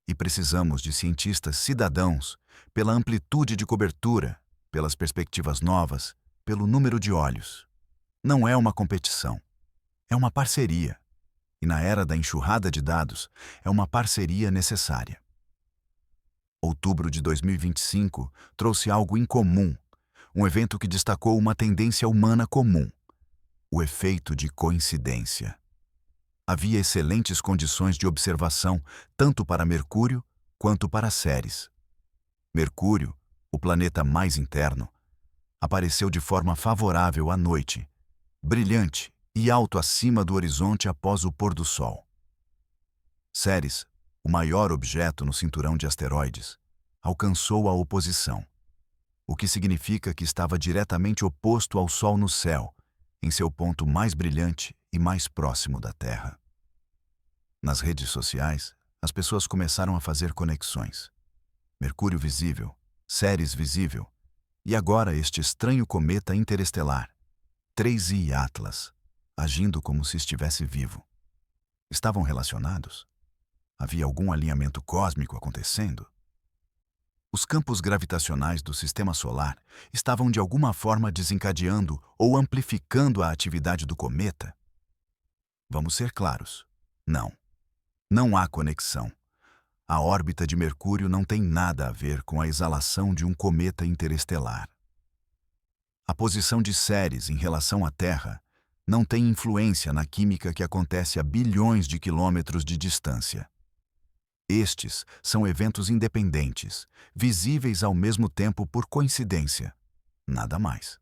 E precisamos de cientistas cidadãos pela amplitude de cobertura, pelas perspectivas novas, pelo número de olhos. Não é uma competição, é uma parceria. E na era da enxurrada de dados, é uma parceria necessária. Outubro de 2025 trouxe algo incomum, um evento que destacou uma tendência humana comum: o efeito de coincidência. Havia excelentes condições de observação tanto para Mercúrio quanto para Ceres. Mercúrio, o planeta mais interno, apareceu de forma favorável à noite, brilhante e alto acima do horizonte após o pôr do sol. Ceres, o maior objeto no cinturão de asteroides, alcançou a oposição, o que significa que estava diretamente oposto ao Sol no céu, em seu ponto mais brilhante e mais próximo da Terra. Nas redes sociais, as pessoas começaram a fazer conexões. Mercúrio visível, Ceres visível, e agora este estranho cometa interestelar, 3I Atlas, agindo como se estivesse vivo. Estavam relacionados? Havia algum alinhamento cósmico acontecendo? Os campos gravitacionais do Sistema Solar estavam de alguma forma desencadeando ou amplificando a atividade do cometa? Vamos ser claros. Não. Não há conexão. A órbita de Mercúrio não tem nada a ver com a exalação de um cometa interestelar. A posição de Ceres em relação à Terra não tem influência na química que acontece a bilhões de quilômetros de distância. Estes são eventos independentes, visíveis ao mesmo tempo por coincidência. Nada mais.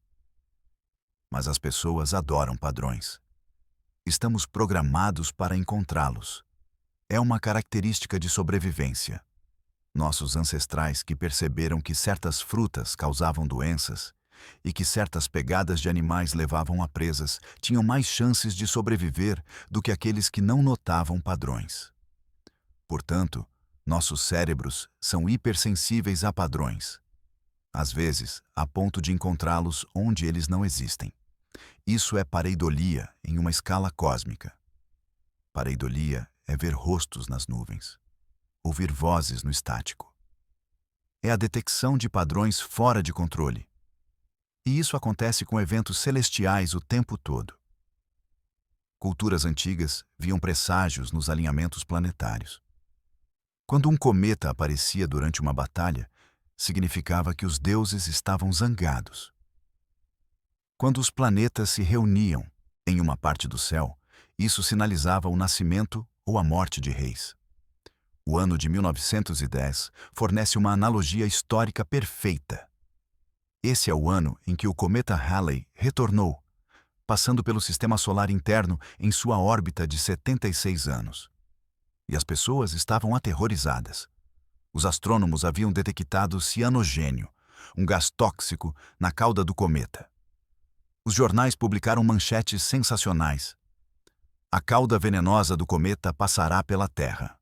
Mas as pessoas adoram padrões. Estamos programados para encontrá-los. É uma característica de sobrevivência. Nossos ancestrais que perceberam que certas frutas causavam doenças e que certas pegadas de animais levavam a presas tinham mais chances de sobreviver do que aqueles que não notavam padrões. Portanto, nossos cérebros são hipersensíveis a padrões, às vezes a ponto de encontrá-los onde eles não existem. Isso é pareidolia em uma escala cósmica. Pareidolia é ver rostos nas nuvens, ouvir vozes no estático. É a detecção de padrões fora de controle. E isso acontece com eventos celestiais o tempo todo. Culturas antigas viam presságios nos alinhamentos planetários. Quando um cometa aparecia durante uma batalha, significava que os deuses estavam zangados. Quando os planetas se reuniam em uma parte do céu, isso sinalizava o nascimento ou a morte de reis. O ano de 1910 fornece uma analogia histórica perfeita. Esse é o ano em que o cometa Halley retornou, passando pelo sistema solar interno em sua órbita de 76 anos. E as pessoas estavam aterrorizadas. Os astrônomos haviam detectado cianogênio, um gás tóxico, na cauda do cometa. Os jornais publicaram manchetes sensacionais. A cauda venenosa do cometa passará pela Terra.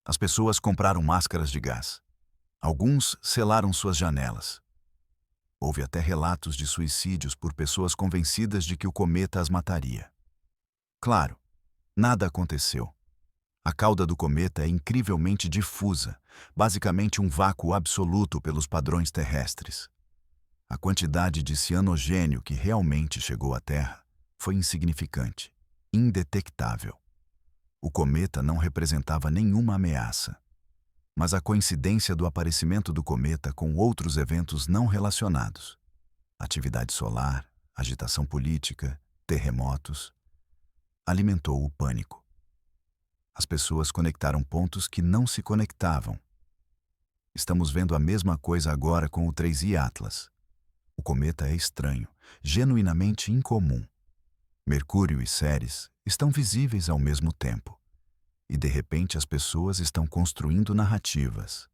As pessoas compraram máscaras de gás. Alguns selaram suas janelas. Houve até relatos de suicídios por pessoas convencidas de que o cometa as mataria. Claro, nada aconteceu. A cauda do cometa é incrivelmente difusa, basicamente um vácuo absoluto pelos padrões terrestres. A quantidade de cianogênio que realmente chegou à Terra foi insignificante, indetectável. O cometa não representava nenhuma ameaça. Mas a coincidência do aparecimento do cometa com outros eventos não relacionados, atividade solar, agitação política, terremotos, alimentou o pânico. As pessoas conectaram pontos que não se conectavam. Estamos vendo a mesma coisa agora com o 3I Atlas. O cometa é estranho, genuinamente incomum. Mercúrio e Ceres estão visíveis ao mesmo tempo. E de repente as pessoas estão construindo narrativas.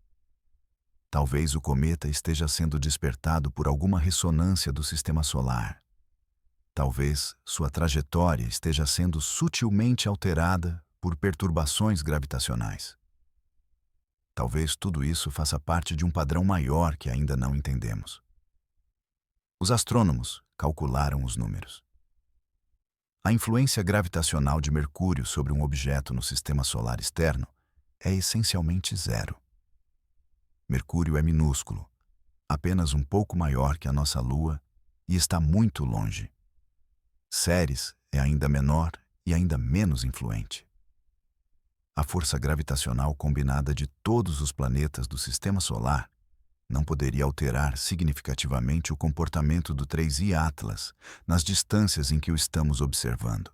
Talvez o cometa esteja sendo despertado por alguma ressonância do sistema solar. Talvez sua trajetória esteja sendo sutilmente alterada por perturbações gravitacionais. Talvez tudo isso faça parte de um padrão maior que ainda não entendemos. Os astrônomos calcularam os números. A influência gravitacional de Mercúrio sobre um objeto no sistema solar externo é essencialmente zero. Mercúrio é minúsculo, apenas um pouco maior que a nossa Lua e está muito longe. Ceres é ainda menor e ainda menos influente. A força gravitacional combinada de todos os planetas do Sistema Solar não poderia alterar significativamente o comportamento do 3I Atlas nas distâncias em que o estamos observando.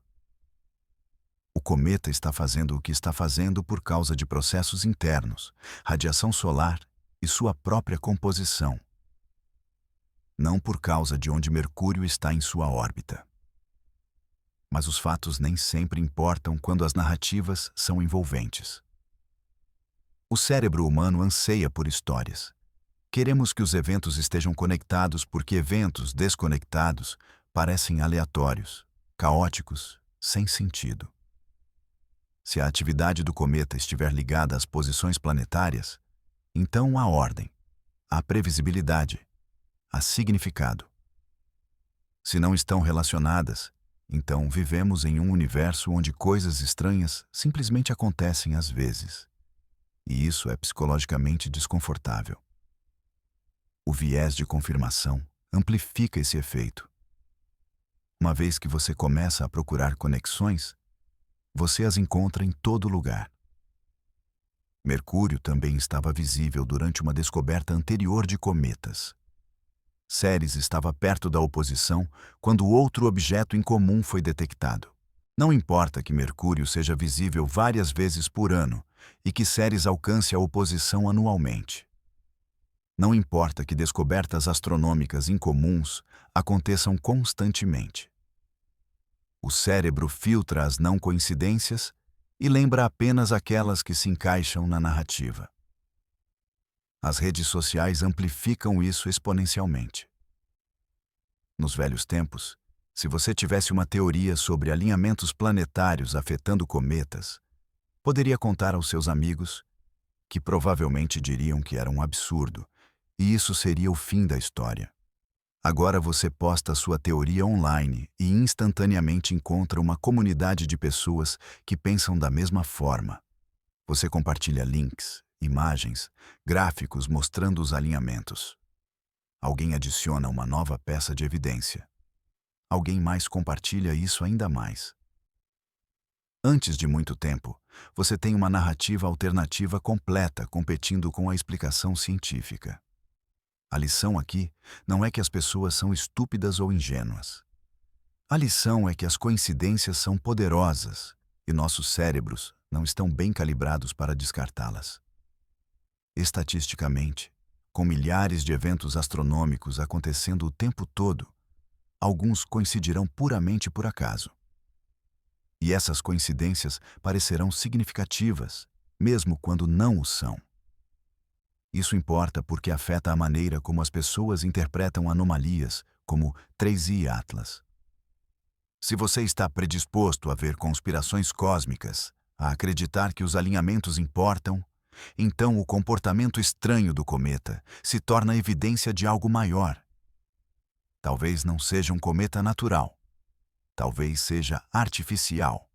O cometa está fazendo o que está fazendo por causa de processos internos, radiação solar e sua própria composição, não por causa de onde Mercúrio está em sua órbita. Mas os fatos nem sempre importam quando as narrativas são envolventes. O cérebro humano anseia por histórias. Queremos que os eventos estejam conectados porque eventos desconectados parecem aleatórios, caóticos, sem sentido. Se a atividade do cometa estiver ligada às posições planetárias, então há ordem, há previsibilidade, há significado. Se não estão relacionadas, então vivemos em um universo onde coisas estranhas simplesmente acontecem às vezes. E isso é psicologicamente desconfortável. O viés de confirmação amplifica esse efeito. Uma vez que você começa a procurar conexões, você as encontra em todo lugar. Mercúrio também estava visível durante uma descoberta anterior de cometas. Ceres estava perto da oposição quando outro objeto em comum foi detectado. Não importa que Mercúrio seja visível várias vezes por ano e que Ceres alcance a oposição anualmente. Não importa que descobertas astronômicas incomuns aconteçam constantemente. O cérebro filtra as não coincidências e lembra apenas aquelas que se encaixam na narrativa. As redes sociais amplificam isso exponencialmente. Nos velhos tempos, se você tivesse uma teoria sobre alinhamentos planetários afetando cometas, poderia contar aos seus amigos, que provavelmente diriam que era um absurdo, e isso seria o fim da história. Agora você posta sua teoria online e instantaneamente encontra uma comunidade de pessoas que pensam da mesma forma. Você compartilha links, imagens, gráficos mostrando os alinhamentos. Alguém adiciona uma nova peça de evidência. Alguém mais compartilha isso ainda mais. Antes de muito tempo, você tem uma narrativa alternativa completa competindo com a explicação científica. A lição aqui não é que as pessoas são estúpidas ou ingênuas. A lição é que as coincidências são poderosas e nossos cérebros não estão bem calibrados para descartá-las. Estatisticamente, com milhares de eventos astronômicos acontecendo o tempo todo, alguns coincidirão puramente por acaso. E essas coincidências parecerão significativas, mesmo quando não o são. Isso importa porque afeta a maneira como as pessoas interpretam anomalias como 3I Atlas. Se você está predisposto a ver conspirações cósmicas, a acreditar que os alinhamentos importam, então o comportamento estranho do cometa se torna evidência de algo maior. Talvez não seja um cometa natural. Talvez seja artificial.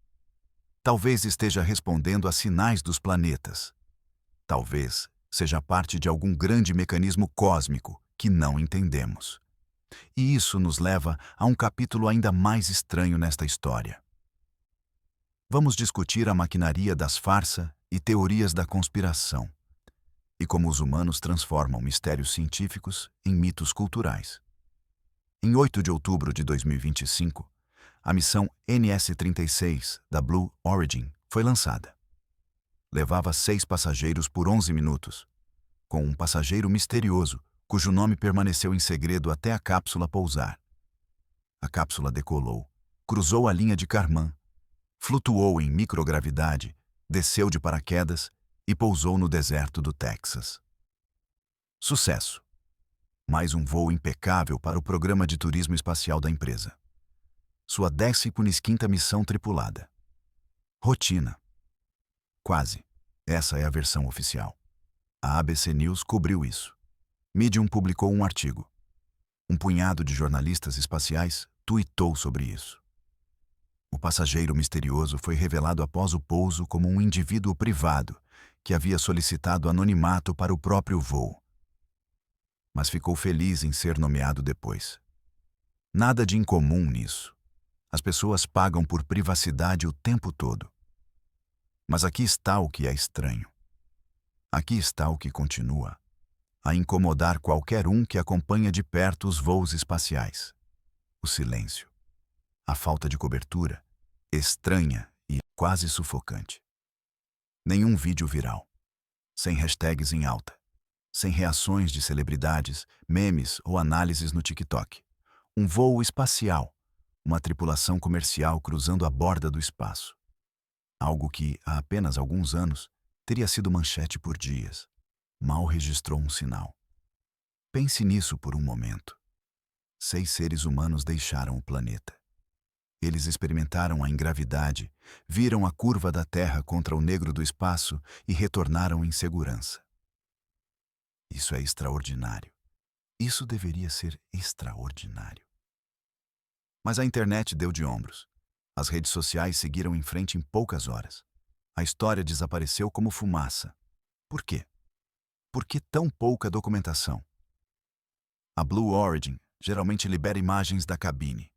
Talvez esteja respondendo a sinais dos planetas. Talvez seja parte de algum grande mecanismo cósmico que não entendemos. E isso nos leva a um capítulo ainda mais estranho nesta história. Vamos discutir a maquinaria das farsas e teorias da conspiração, e como os humanos transformam mistérios científicos em mitos culturais. Em 8 de outubro de 2025, a missão NS-36 da Blue Origin foi lançada. Levava 6 passageiros por 11 minutos, com um passageiro misterioso, cujo nome permaneceu em segredo até a cápsula pousar. A cápsula decolou, cruzou a linha de Kármán, flutuou em microgravidade, desceu de paraquedas e pousou no deserto do Texas. Sucesso! Mais um voo impecável para o programa de turismo espacial da empresa. Sua 15ª missão tripulada. Rotina. Quase. Essa é a versão oficial. A ABC News cobriu isso. Medium publicou um artigo. Um punhado de jornalistas espaciais tuitou sobre isso. O passageiro misterioso foi revelado após o pouso como um indivíduo privado que havia solicitado anonimato para o próprio voo. Mas ficou feliz em ser nomeado depois. Nada de incomum nisso. As pessoas pagam por privacidade o tempo todo. Mas aqui está o que é estranho. Aqui está o que continua a incomodar qualquer um que acompanha de perto os voos espaciais. O silêncio. A falta de cobertura, estranha e quase sufocante. Nenhum vídeo viral. Sem hashtags em alta. Sem reações de celebridades, memes ou análises no TikTok. Um voo espacial. Uma tripulação comercial cruzando a borda do espaço. Algo que, há apenas alguns anos, teria sido manchete por dias. Mal registrou um sinal. Pense nisso por um momento. 6 seres humanos deixaram o planeta. Eles experimentaram a ingravidade, viram a curva da Terra contra o negro do espaço e retornaram em segurança. Isso é extraordinário. Isso deveria ser extraordinário. Mas a internet deu de ombros. As redes sociais seguiram em frente em poucas horas. A história desapareceu como fumaça. Por quê? Por que tão pouca documentação? A Blue Origin geralmente libera imagens da cabine.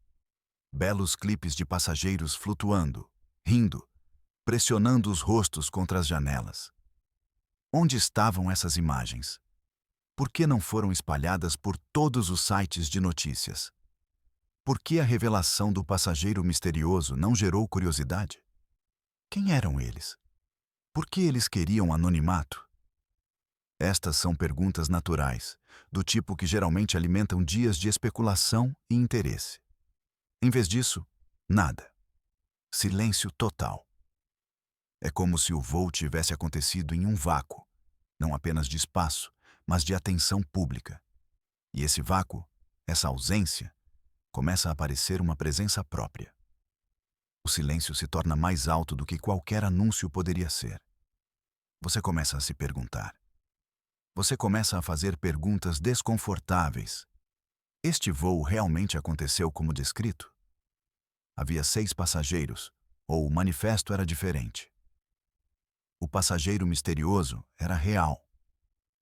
Belos clipes de passageiros flutuando, rindo, pressionando os rostos contra as janelas. Onde estavam essas imagens? Por que não foram espalhadas por todos os sites de notícias? Por que a revelação do passageiro misterioso não gerou curiosidade? Quem eram eles? Por que eles queriam anonimato? Estas são perguntas naturais, do tipo que geralmente alimentam dias de especulação e interesse. Em vez disso, nada. Silêncio total. É como se o voo tivesse acontecido em um vácuo, não apenas de espaço, mas de atenção pública. E esse vácuo, essa ausência, começa a parecer uma presença própria. O silêncio se torna mais alto do que qualquer anúncio poderia ser. Você começa a se perguntar. Você começa a fazer perguntas desconfortáveis. Este voo realmente aconteceu como descrito? Havia 6 passageiros, ou o manifesto era diferente? O passageiro misterioso era real,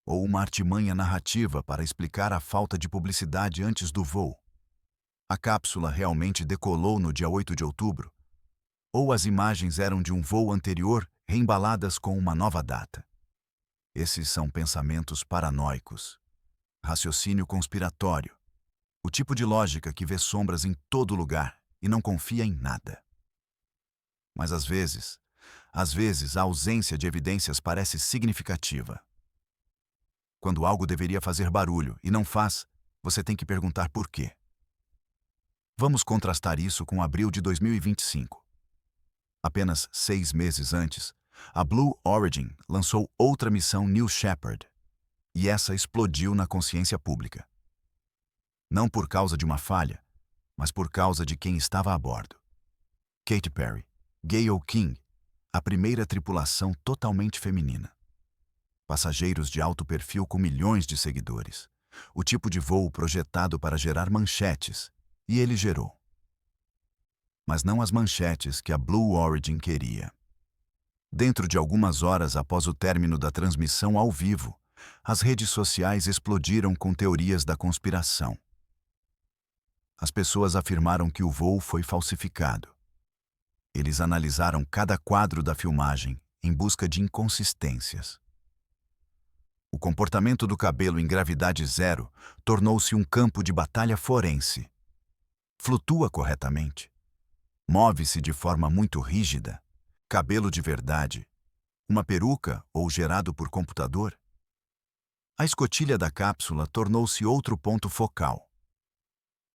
ou uma artimanha narrativa para explicar a falta de publicidade antes do voo? A cápsula realmente decolou no dia 8 de outubro? Ou as imagens eram de um voo anterior reembaladas com uma nova data? Esses são pensamentos paranoicos, raciocínio conspiratório, o tipo de lógica que vê sombras em todo lugar e não confia em nada. Mas às vezes, a ausência de evidências parece significativa. Quando algo deveria fazer barulho e não faz, você tem que perguntar por quê. Vamos contrastar isso com abril de 2025. Apenas 6 meses antes, a Blue Origin lançou outra missão New Shepard, e essa explodiu na consciência pública. Não por causa de uma falha, mas por causa de quem estava a bordo. Katy Perry, Gayle King, a primeira tripulação totalmente feminina. Passageiros de alto perfil com milhões de seguidores. O tipo de voo projetado para gerar manchetes, e ele gerou. Mas não as manchetes que a Blue Origin queria. Dentro de algumas horas após o término da transmissão ao vivo, as redes sociais explodiram com teorias da conspiração. As pessoas afirmaram que o voo foi falsificado. Eles analisaram cada quadro da filmagem em busca de inconsistências. O comportamento do cabelo em gravidade zero tornou-se um campo de batalha forense. Flutua corretamente. Move-se de forma muito rígida. Cabelo de verdade. Uma peruca ou gerado por computador? A escotilha da cápsula tornou-se outro ponto focal.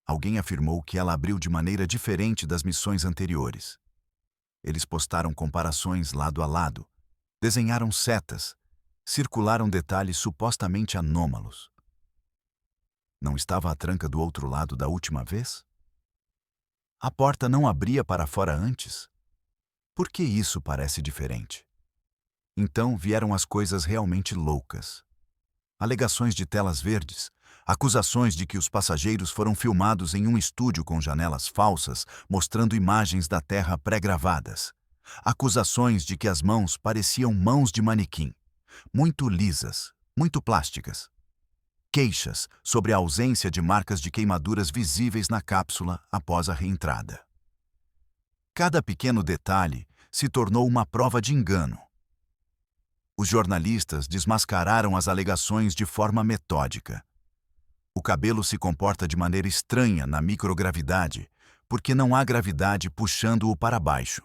Alguém afirmou que ela abriu de maneira diferente das missões anteriores. Eles postaram comparações lado a lado, desenharam setas, circularam detalhes supostamente anômalos. Não estava a tranca do outro lado da última vez? A porta não abria para fora antes? Por que isso parece diferente? Então vieram as coisas realmente loucas. Alegações de telas verdes, acusações de que os passageiros foram filmados em um estúdio com janelas falsas, mostrando imagens da Terra pré-gravadas. Acusações de que as mãos pareciam mãos de manequim, muito lisas, muito plásticas. Queixas sobre a ausência de marcas de queimaduras visíveis na cápsula após a reentrada. Cada pequeno detalhe se tornou uma prova de engano. Os jornalistas desmascararam as alegações de forma metódica. O cabelo se comporta de maneira estranha na microgravidade, porque não há gravidade puxando-o para baixo.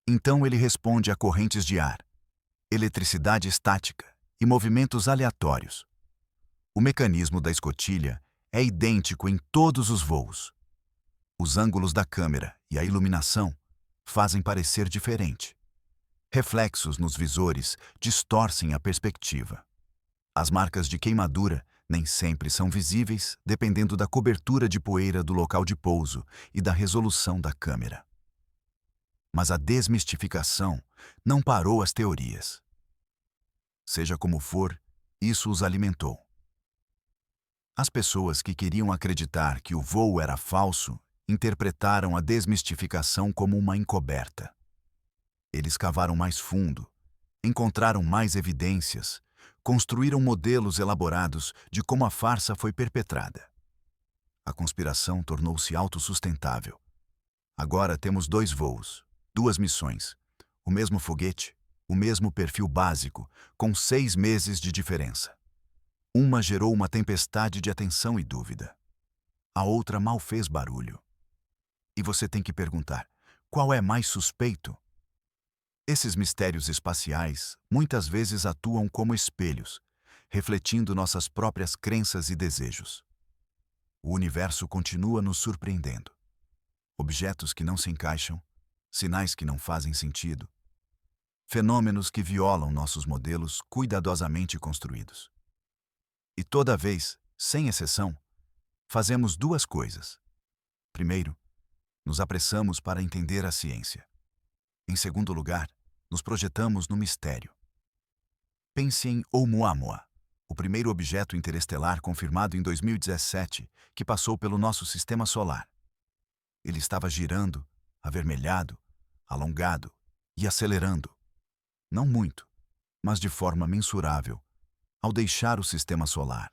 Então ele responde a correntes de ar, eletricidade estática e movimentos aleatórios. O mecanismo da escotilha é idêntico em todos os voos. Os ângulos da câmera e a iluminação fazem parecer diferente. Reflexos nos visores distorcem a perspectiva. As marcas de queimadura nem sempre são visíveis, dependendo da cobertura de poeira do local de pouso e da resolução da câmera. Mas a desmistificação não parou as teorias. Seja como for, isso os alimentou. As pessoas que queriam acreditar que o voo era falso interpretaram a desmistificação como uma encoberta. Eles cavaram mais fundo, encontraram mais evidências, construíram modelos elaborados de como a farsa foi perpetrada. A conspiração tornou-se autossustentável. Agora temos 2 voos, 2 missões, o mesmo foguete, o mesmo perfil básico, com 6 meses de diferença. Uma gerou uma tempestade de atenção e dúvida. A outra mal fez barulho. E você tem que perguntar, qual é mais suspeito? Esses mistérios espaciais muitas vezes atuam como espelhos, refletindo nossas próprias crenças e desejos. O universo continua nos surpreendendo. Objetos que não se encaixam, sinais que não fazem sentido, fenômenos que violam nossos modelos cuidadosamente construídos. E toda vez, sem exceção, fazemos 2 coisas. Primeiro, nos apressamos para entender a ciência. Em segundo lugar, nos projetamos no mistério. Pense em Oumuamua, o primeiro objeto interestelar confirmado em 2017 que passou pelo nosso sistema solar. Ele estava girando, avermelhado, alongado e acelerando. Não muito, mas de forma mensurável, ao deixar o sistema solar.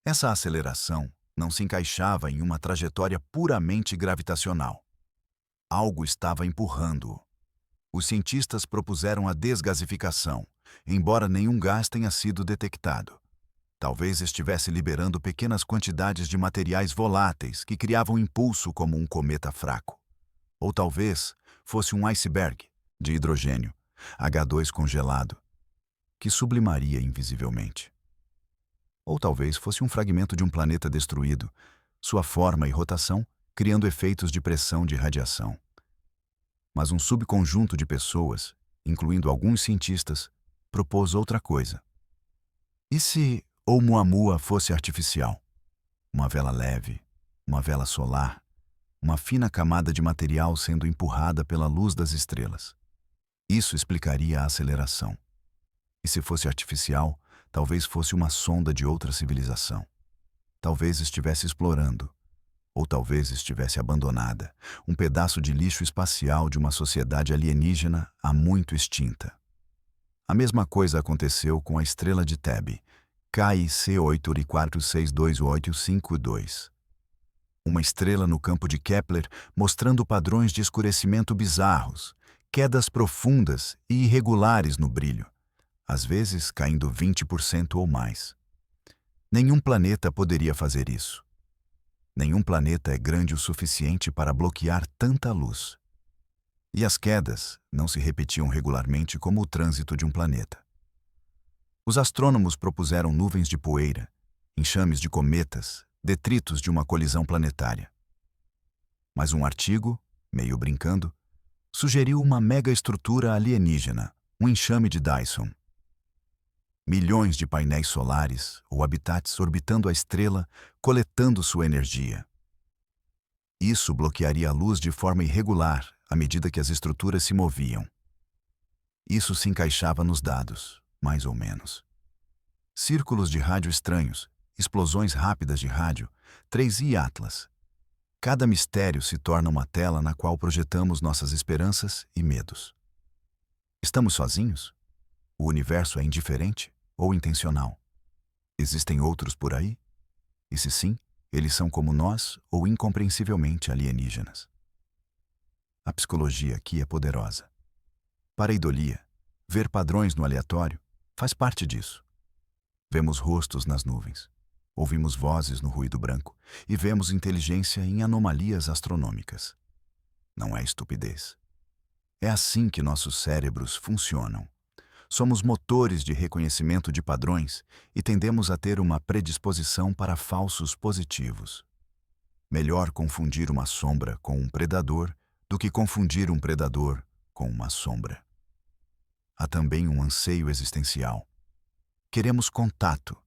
Essa aceleração não se encaixava em uma trajetória puramente gravitacional. Algo estava empurrando-o. Os cientistas propuseram a desgasificação, embora nenhum gás tenha sido detectado. Talvez estivesse liberando pequenas quantidades de materiais voláteis que criavam impulso como um cometa fraco. Ou talvez fosse um iceberg de hidrogênio, H2 congelado, que sublimaria invisivelmente. Ou talvez fosse um fragmento de um planeta destruído, sua forma e rotação criando efeitos de pressão de radiação. Mas um subconjunto de pessoas, incluindo alguns cientistas, propôs outra coisa. E se Oumuamua fosse artificial? Uma vela leve, uma vela solar, uma fina camada de material sendo empurrada pela luz das estrelas. Isso explicaria a aceleração. E se fosse artificial, talvez fosse uma sonda de outra civilização. Talvez estivesse explorando, ou talvez estivesse abandonada, um pedaço de lixo espacial de uma sociedade alienígena há muito extinta. A mesma coisa aconteceu com a estrela de Thebe, KIC 8462852. Uma estrela no campo de Kepler mostrando padrões de escurecimento bizarros, quedas profundas e irregulares no brilho, às vezes caindo 20% ou mais. Nenhum planeta poderia fazer isso. Nenhum planeta é grande o suficiente para bloquear tanta luz. E as quedas não se repetiam regularmente como o trânsito de um planeta. Os astrônomos propuseram nuvens de poeira, enxames de cometas, detritos de uma colisão planetária. Mas um artigo, meio brincando, sugeriu uma megaestrutura alienígena, um enxame de Dyson. Milhões de painéis solares ou habitats orbitando a estrela, coletando sua energia. Isso bloquearia a luz de forma irregular à medida que as estruturas se moviam. Isso se encaixava nos dados, mais ou menos. Círculos de rádio estranhos, explosões rápidas de rádio, 3i Atlas. Cada mistério se torna uma tela na qual projetamos nossas esperanças e medos. Estamos sozinhos? O universo é indiferente ou intencional? Existem outros por aí? E se sim, eles são como nós ou incompreensivelmente alienígenas? A psicologia aqui é poderosa. Pareidolia, ver padrões no aleatório, faz parte disso. Vemos rostos nas nuvens, ouvimos vozes no ruído branco e vemos inteligência em anomalias astronômicas. Não é estupidez. É assim que nossos cérebros funcionam. Somos motores de reconhecimento de padrões e tendemos a ter uma predisposição para falsos positivos. Melhor confundir uma sombra com um predador do que confundir um predador com uma sombra. Há também um anseio existencial. Queremos contato.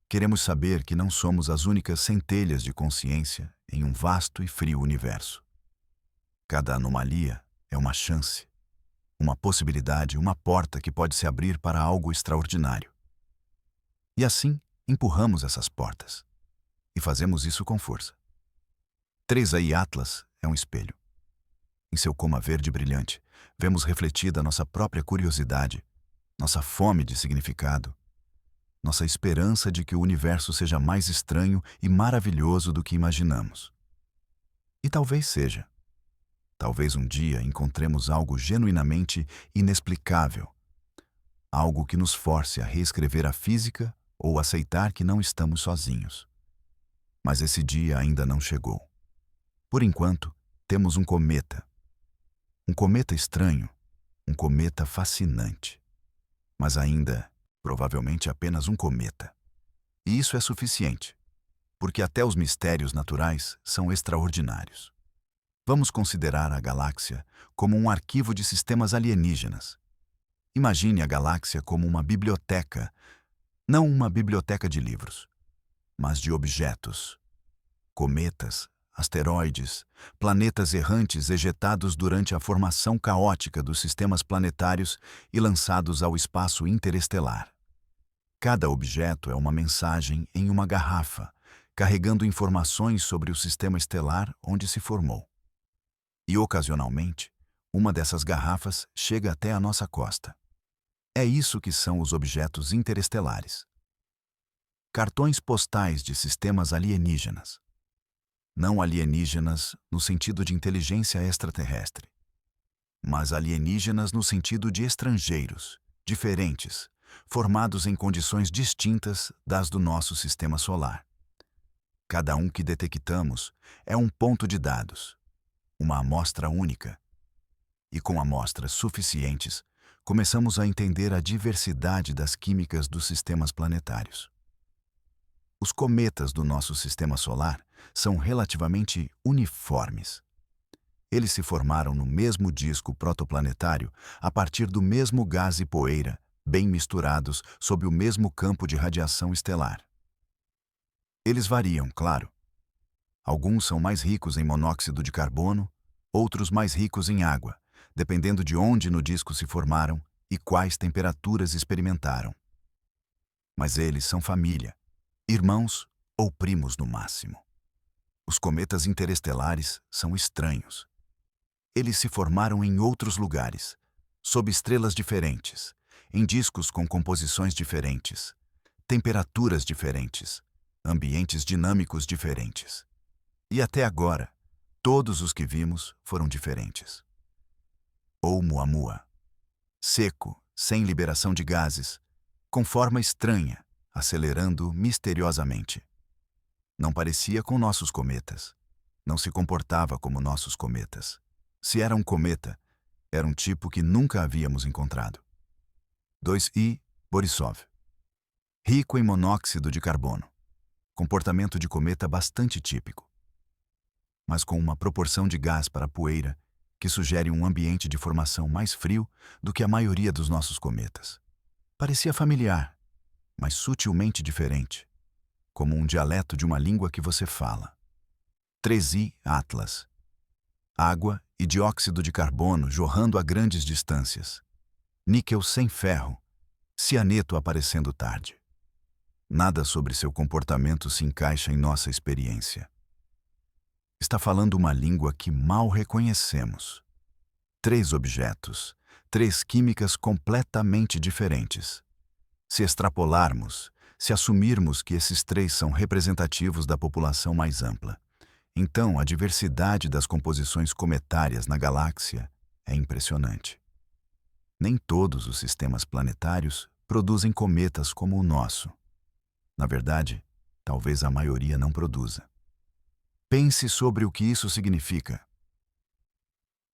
Queremos saber que não somos as únicas centelhas de consciência em um vasto e frio universo. Cada anomalia é uma chance, uma possibilidade, uma porta que pode se abrir para algo extraordinário. E assim, empurramos essas portas. E fazemos isso com força. 3AI Atlas é um espelho. Em seu coma verde brilhante, vemos refletida nossa própria curiosidade, nossa fome de significado, nossa esperança de que o universo seja mais estranho e maravilhoso do que imaginamos. E talvez seja. Talvez um dia encontremos algo genuinamente inexplicável, algo que nos force a reescrever a física ou aceitar que não estamos sozinhos. Mas esse dia ainda não chegou. Por enquanto, temos um cometa. Um cometa estranho, um cometa fascinante. Mas ainda, provavelmente apenas um cometa. E isso é suficiente, porque até os mistérios naturais são extraordinários. Vamos considerar a galáxia como um arquivo de sistemas alienígenas. Imagine a galáxia como uma biblioteca, não uma biblioteca de livros, mas de objetos. Cometas, asteroides, planetas errantes ejetados durante a formação caótica dos sistemas planetários e lançados ao espaço interestelar. Cada objeto é uma mensagem em uma garrafa, carregando informações sobre o sistema estelar onde se formou. E, ocasionalmente, uma dessas garrafas chega até a nossa costa. É isso que são os objetos interestelares. Cartões postais de sistemas alienígenas. Não alienígenas no sentido de inteligência extraterrestre, mas alienígenas no sentido de estrangeiros, diferentes, formados em condições distintas das do nosso sistema solar. Cada um que detectamos é um ponto de dados, uma amostra única. E com amostras suficientes, começamos a entender a diversidade das químicas dos sistemas planetários. Os cometas do nosso sistema solar são relativamente uniformes. Eles se formaram no mesmo disco protoplanetário a partir do mesmo gás e poeira, bem misturados sob o mesmo campo de radiação estelar. Eles variam, claro. Alguns são mais ricos em monóxido de carbono, outros mais ricos em água, dependendo de onde no disco se formaram e quais temperaturas experimentaram. Mas eles são família, irmãos ou primos no máximo. Os cometas interestelares são estranhos. Eles se formaram em outros lugares, sob estrelas diferentes, em discos com composições diferentes, temperaturas diferentes, ambientes dinâmicos diferentes. E até agora, todos os que vimos foram diferentes. Oumuamua. Seco, sem liberação de gases, com forma estranha, acelerando misteriosamente. Não parecia com nossos cometas. Não se comportava como nossos cometas. Se era um cometa, era um tipo que nunca havíamos encontrado. 2I Borisov. Rico em monóxido de carbono. Comportamento de cometa bastante típico, mas com uma proporção de gás para poeira que sugere um ambiente de formação mais frio do que a maioria dos nossos cometas. Parecia familiar, mas sutilmente diferente, como um dialeto de uma língua que você fala. 3I Atlas. Água e dióxido de carbono jorrando a grandes distâncias. Níquel sem ferro, cianeto aparecendo tarde. Nada sobre seu comportamento se encaixa em nossa experiência. Está falando uma língua que mal reconhecemos. 3 objetos, 3 químicas completamente diferentes. Se extrapolarmos, se assumirmos que esses 3 são representativos da população mais ampla, Então, a diversidade das composições cometárias na galáxia é impressionante. Nem todos os sistemas planetários produzem cometas como o nosso. Na verdade, talvez a maioria não produza. Pense sobre o que isso significa.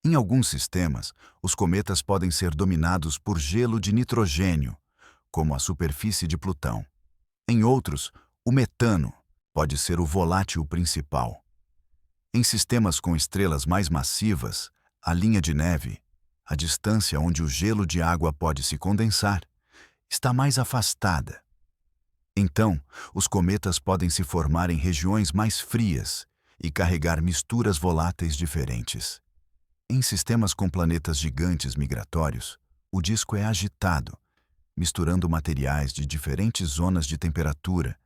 Em alguns sistemas, os cometas podem ser dominados por gelo de nitrogênio, como a superfície de Plutão. Em outros, o metano pode ser o volátil principal. Em sistemas com estrelas mais massivas, a linha de neve, a distância onde o gelo de água pode se condensar, está mais afastada. Então, os cometas podem se formar em regiões mais frias e carregar misturas voláteis diferentes. Em sistemas com planetas gigantes migratórios, o disco é agitado, misturando materiais de diferentes zonas de temperatura,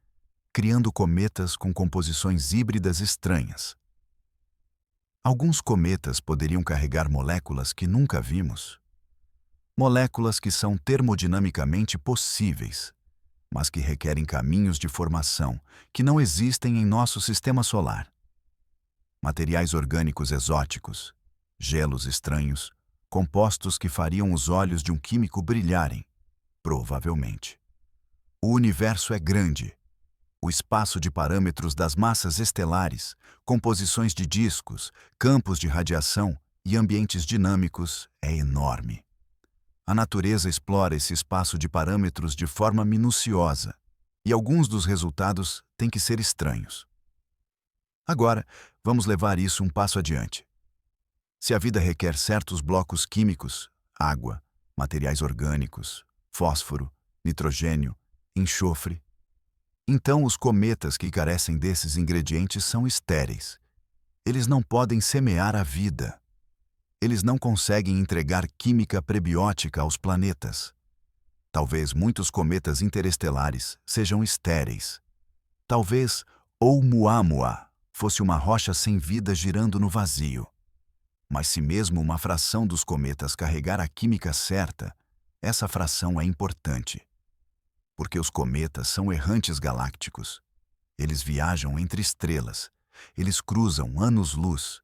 criando cometas com composições híbridas estranhas. Alguns cometas poderiam carregar moléculas que nunca vimos. Moléculas que são termodinamicamente possíveis, mas que requerem caminhos de formação que não existem em nosso sistema solar. Materiais orgânicos exóticos, gelos estranhos, compostos que fariam os olhos de um químico brilharem, provavelmente. O universo é grande. O espaço de parâmetros das massas estelares, composições de discos, campos de radiação e ambientes dinâmicos é enorme. A natureza explora esse espaço de parâmetros de forma minuciosa, e alguns dos resultados têm que ser estranhos. Agora, vamos levar isso um passo adiante. Se a vida requer certos blocos químicos, água, materiais orgânicos, fósforo, nitrogênio, enxofre, então os cometas que carecem desses ingredientes são estéreis. Eles não podem semear a vida. Eles não conseguem entregar química prebiótica aos planetas. Talvez muitos cometas interestelares sejam estéreis. Talvez Oumuamua fosse uma rocha sem vida girando no vazio. Mas se mesmo uma fração dos cometas carregar a química certa, essa fração é importante. Porque os cometas são errantes galácticos. Eles viajam entre estrelas, eles cruzam anos-luz,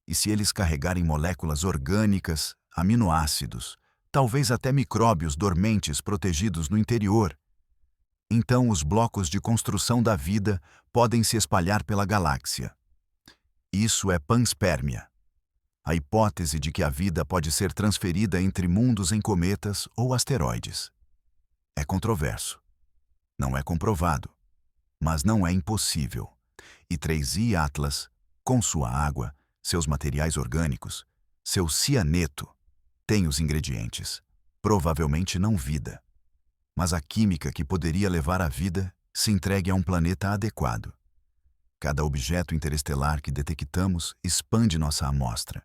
e se eles carregarem moléculas orgânicas, aminoácidos, talvez até micróbios dormentes protegidos no interior, então os blocos de construção da vida podem se espalhar pela galáxia. Isso é panspermia. A hipótese de que a vida pode ser transferida entre mundos em cometas ou asteroides. É controverso. Não é comprovado, mas não é impossível. E 3I Atlas, com sua água, seus materiais orgânicos, seu cianeto, tem os ingredientes, provavelmente não vida. Mas a química que poderia levar à vida se entregue a um planeta adequado. Cada objeto interestelar que detectamos expande nossa amostra.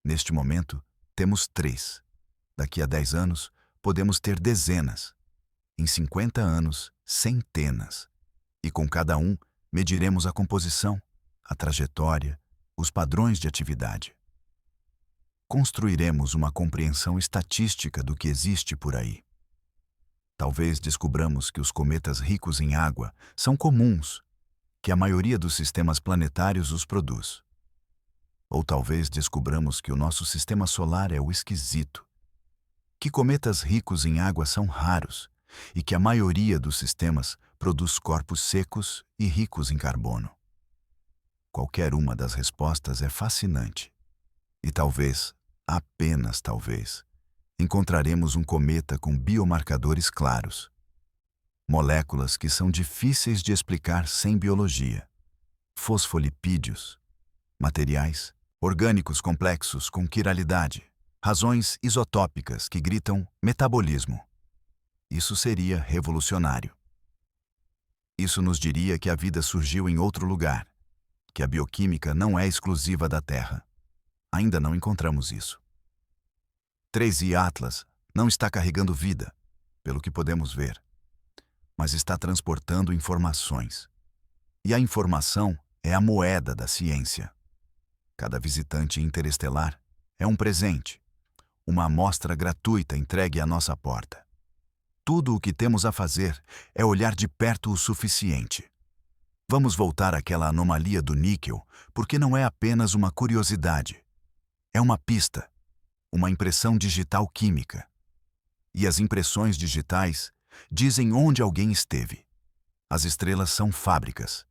Neste momento, temos 3. Daqui a 10 anos, podemos ter dezenas. Em 50 anos, centenas. E com cada um, mediremos a composição, a trajetória, os padrões de atividade. Construiremos uma compreensão estatística do que existe por aí. Talvez descubramos que os cometas ricos em água são comuns, que a maioria dos sistemas planetários os produz. Ou talvez descubramos que o nosso sistema solar é o esquisito, que cometas ricos em água são raros, e que a maioria dos sistemas produz corpos secos e ricos em carbono. Qualquer uma das respostas é fascinante. E talvez, apenas talvez, encontraremos um cometa com biomarcadores claros. Moléculas que são difíceis de explicar sem biologia. Fosfolipídios. Materiais orgânicos complexos com quiralidade. Razões isotópicas que gritam metabolismo. Isso seria revolucionário. Isso nos diria que a vida surgiu em outro lugar, que a bioquímica não é exclusiva da Terra. Ainda não encontramos isso. 3I Atlas não está carregando vida, pelo que podemos ver, mas está transportando informações. E a informação é a moeda da ciência. Cada visitante interestelar é um presente, uma amostra gratuita entregue à nossa porta. Tudo o que temos a fazer é olhar de perto o suficiente. Vamos voltar àquela anomalia do níquel, porque não é apenas uma curiosidade. É uma pista, uma impressão digital química. E as impressões digitais dizem onde alguém esteve. As estrelas são fábricas.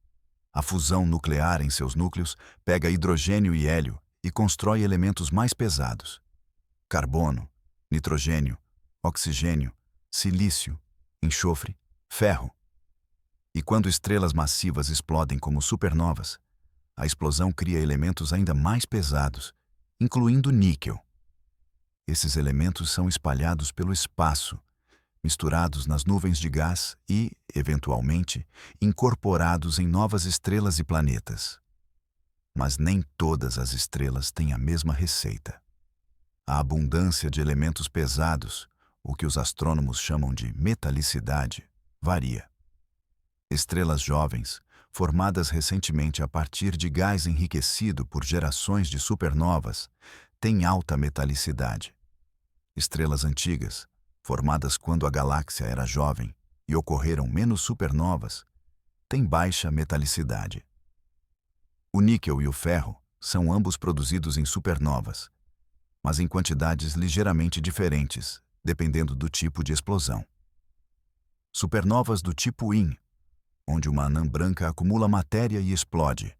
A fusão nuclear em seus núcleos pega hidrogênio e hélio e constrói elementos mais pesados: carbono, nitrogênio, oxigênio, silício, enxofre, ferro. E quando estrelas massivas explodem como supernovas, a explosão cria elementos ainda mais pesados, incluindo níquel. Esses elementos são espalhados pelo espaço, misturados nas nuvens de gás e, eventualmente, incorporados em novas estrelas e planetas. Mas nem todas as estrelas têm a mesma receita. A abundância de elementos pesados, o que os astrônomos chamam de metalicidade, varia. Estrelas jovens, formadas recentemente a partir de gás enriquecido por gerações de supernovas, têm alta metalicidade. Estrelas antigas, formadas quando a galáxia era jovem e ocorreram menos supernovas, têm baixa metalicidade. O níquel e o ferro são ambos produzidos em supernovas, mas em quantidades ligeiramente diferentes, dependendo do tipo de explosão. Supernovas do tipo IN, onde uma anã branca acumula matéria e explode,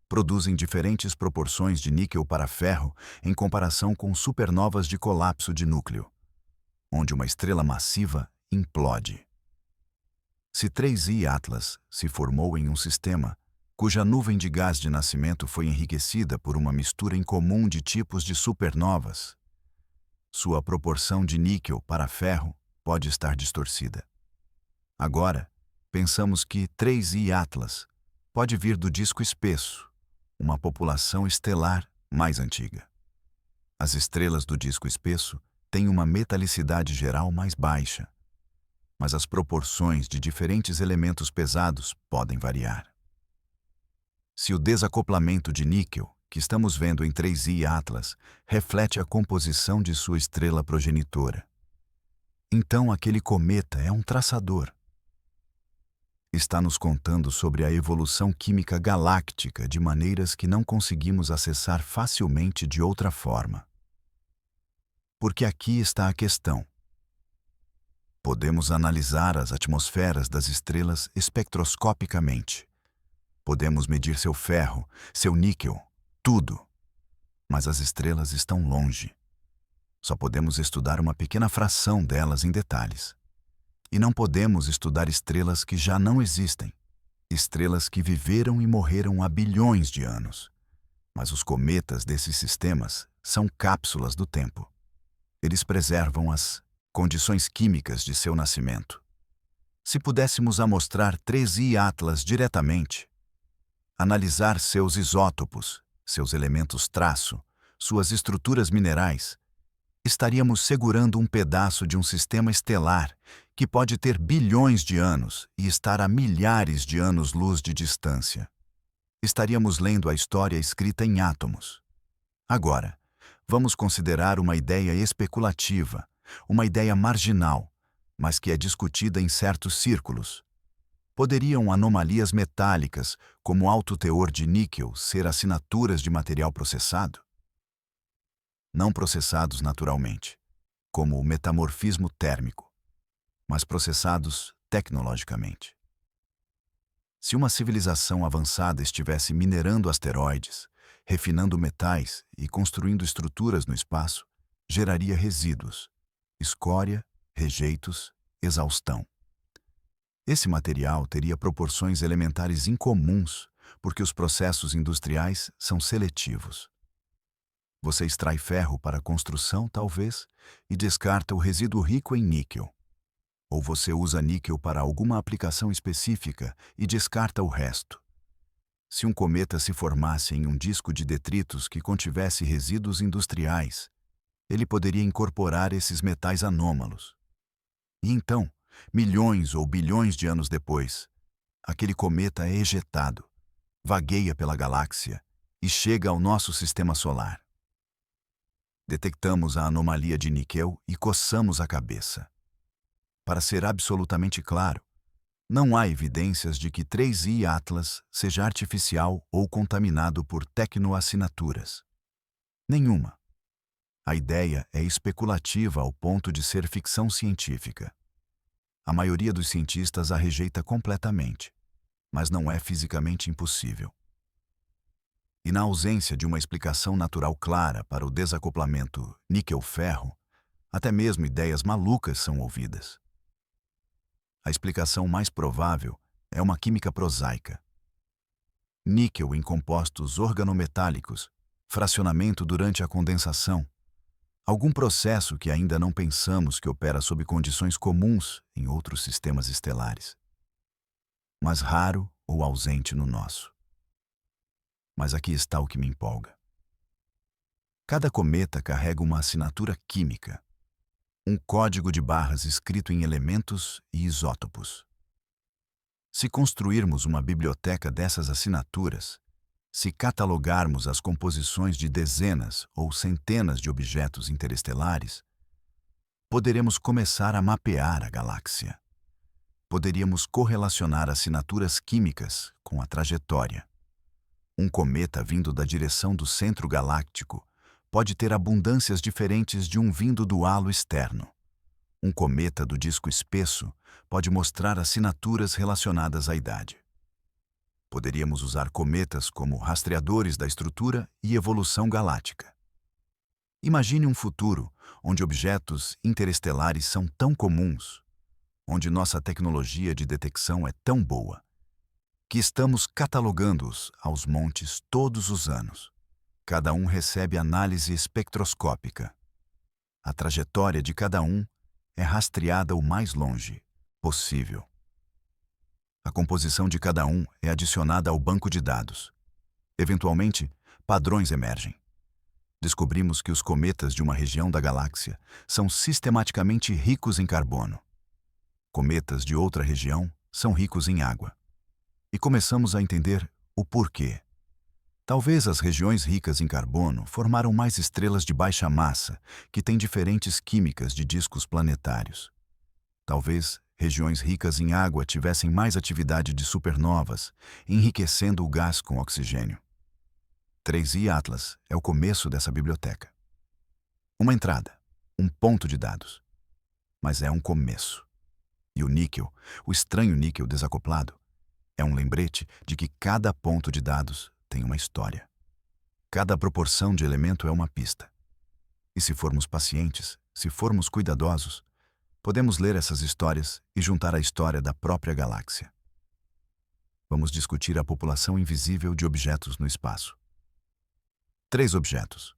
produzem diferentes proporções de níquel para ferro em comparação com supernovas de colapso de núcleo, onde uma estrela massiva implode. Se 3I Atlas se formou em um sistema cuja nuvem de gás de nascimento foi enriquecida por uma mistura incomum de tipos de supernovas, sua proporção de níquel para ferro pode estar distorcida. Agora, pensamos que 3I Atlas pode vir do disco espesso, uma população estelar mais antiga. As estrelas do disco espesso têm uma metalicidade geral mais baixa, mas as proporções de diferentes elementos pesados podem variar. Se o desacoplamento de níquel que estamos vendo em 3I Atlas reflete a composição de sua estrela progenitora, então aquele cometa é um traçador. Está nos contando sobre a evolução química galáctica de maneiras que não conseguimos acessar facilmente de outra forma. Porque aqui está a questão. Podemos analisar as atmosferas das estrelas espectroscopicamente. Podemos medir seu ferro, seu níquel, tudo. Mas as estrelas estão longe. Só podemos estudar uma pequena fração delas em detalhes. E não podemos estudar estrelas que já não existem, estrelas que viveram e morreram há bilhões de anos. Mas os cometas desses sistemas são cápsulas do tempo. Eles preservam as condições químicas de seu nascimento. Se pudéssemos amostrar 3I Atlas diretamente, analisar seus isótopos, seus elementos traço, suas estruturas minerais, estaríamos segurando um pedaço de um sistema estelar que pode ter bilhões de anos e estar a milhares de anos-luz de distância. Estaríamos lendo a história escrita em átomos. Agora, vamos considerar uma ideia especulativa, uma ideia marginal, mas que é discutida em certos círculos. Poderiam anomalias metálicas, como alto teor de níquel, ser assinaturas de material processado? Não processados naturalmente, como o metamorfismo térmico, mas processados tecnologicamente. Se uma civilização avançada estivesse minerando asteroides, refinando metais e construindo estruturas no espaço, geraria resíduos, escória, rejeitos, exaustão. Esse material teria proporções elementares incomuns, porque os processos industriais são seletivos. Você extrai ferro para a construção, talvez, e descarta o resíduo rico em níquel. Ou você usa níquel para alguma aplicação específica e descarta o resto. Se um cometa se formasse em um disco de detritos que contivesse resíduos industriais, ele poderia incorporar esses metais anômalos. E então, milhões ou bilhões de anos depois, aquele cometa é ejetado, vagueia pela galáxia e chega ao nosso sistema solar. Detectamos a anomalia de níquel e coçamos a cabeça. Para ser absolutamente claro, Não há evidências de que 3i Atlas seja artificial ou contaminado por tecnoassinaturas. Nenhuma. A ideia é especulativa ao ponto de ser ficção científica. A maioria dos cientistas a rejeita completamente, mas não é fisicamente impossível. E na ausência de uma explicação natural clara para o desacoplamento níquel-ferro, até mesmo ideias malucas são ouvidas. A explicação mais provável é uma química prosaica. Níquel em compostos organometálicos, fracionamento durante a condensação, algum processo que ainda não pensamos que opera sob condições comuns em outros sistemas estelares, mas raro ou ausente no nosso. Mas aqui está o que me empolga. Cada cometa carrega uma assinatura química, um código de barras escrito em elementos e isótopos. Se construirmos uma biblioteca dessas assinaturas, se catalogarmos as composições de dezenas ou centenas de objetos interestelares, poderemos começar a mapear a galáxia. Poderíamos correlacionar assinaturas químicas com a trajetória. Um cometa vindo da direção do centro galáctico pode ter abundâncias diferentes de um vindo do halo externo. Um cometa do disco espesso pode mostrar assinaturas relacionadas à idade. Poderíamos usar cometas como rastreadores da estrutura e evolução galáctica. Imagine um futuro onde objetos interestelares são tão comuns, onde nossa tecnologia de detecção é tão boa, que estamos catalogando-os aos montes todos os anos. Cada um recebe análise espectroscópica. A trajetória de cada um é rastreada o mais longe possível. A composição de cada um é adicionada ao banco de dados. Eventualmente, padrões emergem. Descobrimos que os cometas de uma região da galáxia são sistematicamente ricos em carbono. Cometas de outra região são ricos em água. E começamos a entender o porquê. Talvez as regiões ricas em carbono formaram mais estrelas de baixa massa, que têm diferentes químicas de discos planetários. Talvez regiões ricas em água tivessem mais atividade de supernovas, enriquecendo o gás com oxigênio. 3i Atlas é o começo dessa biblioteca. Uma entrada, um ponto de dados. Mas é um começo. E o níquel, o estranho níquel desacoplado, é um lembrete de que cada ponto de dados tem uma história. Cada proporção de elemento é uma pista. E se formos pacientes, se formos cuidadosos, podemos ler essas histórias e juntar a história da própria galáxia. Vamos discutir a população invisível de objetos no espaço. 3 objetos.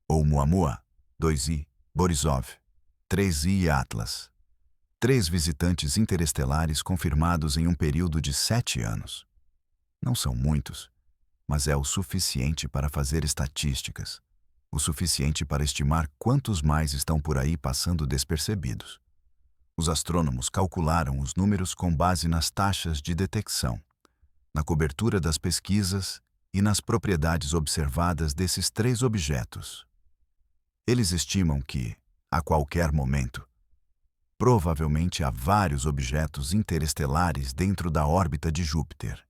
Oumuamua, 2i, Borisov, 3i Atlas. 3 visitantes interestelares confirmados em um período de 7 anos. Não são muitos, mas é o suficiente para fazer estatísticas, o suficiente para estimar quantos mais estão por aí passando despercebidos. Os astrônomos calcularam os números com base nas taxas de detecção, na cobertura das pesquisas e nas propriedades observadas desses 3 objetos. Eles estimam que, a qualquer momento, provavelmente há vários objetos interestelares dentro da órbita de Júpiter.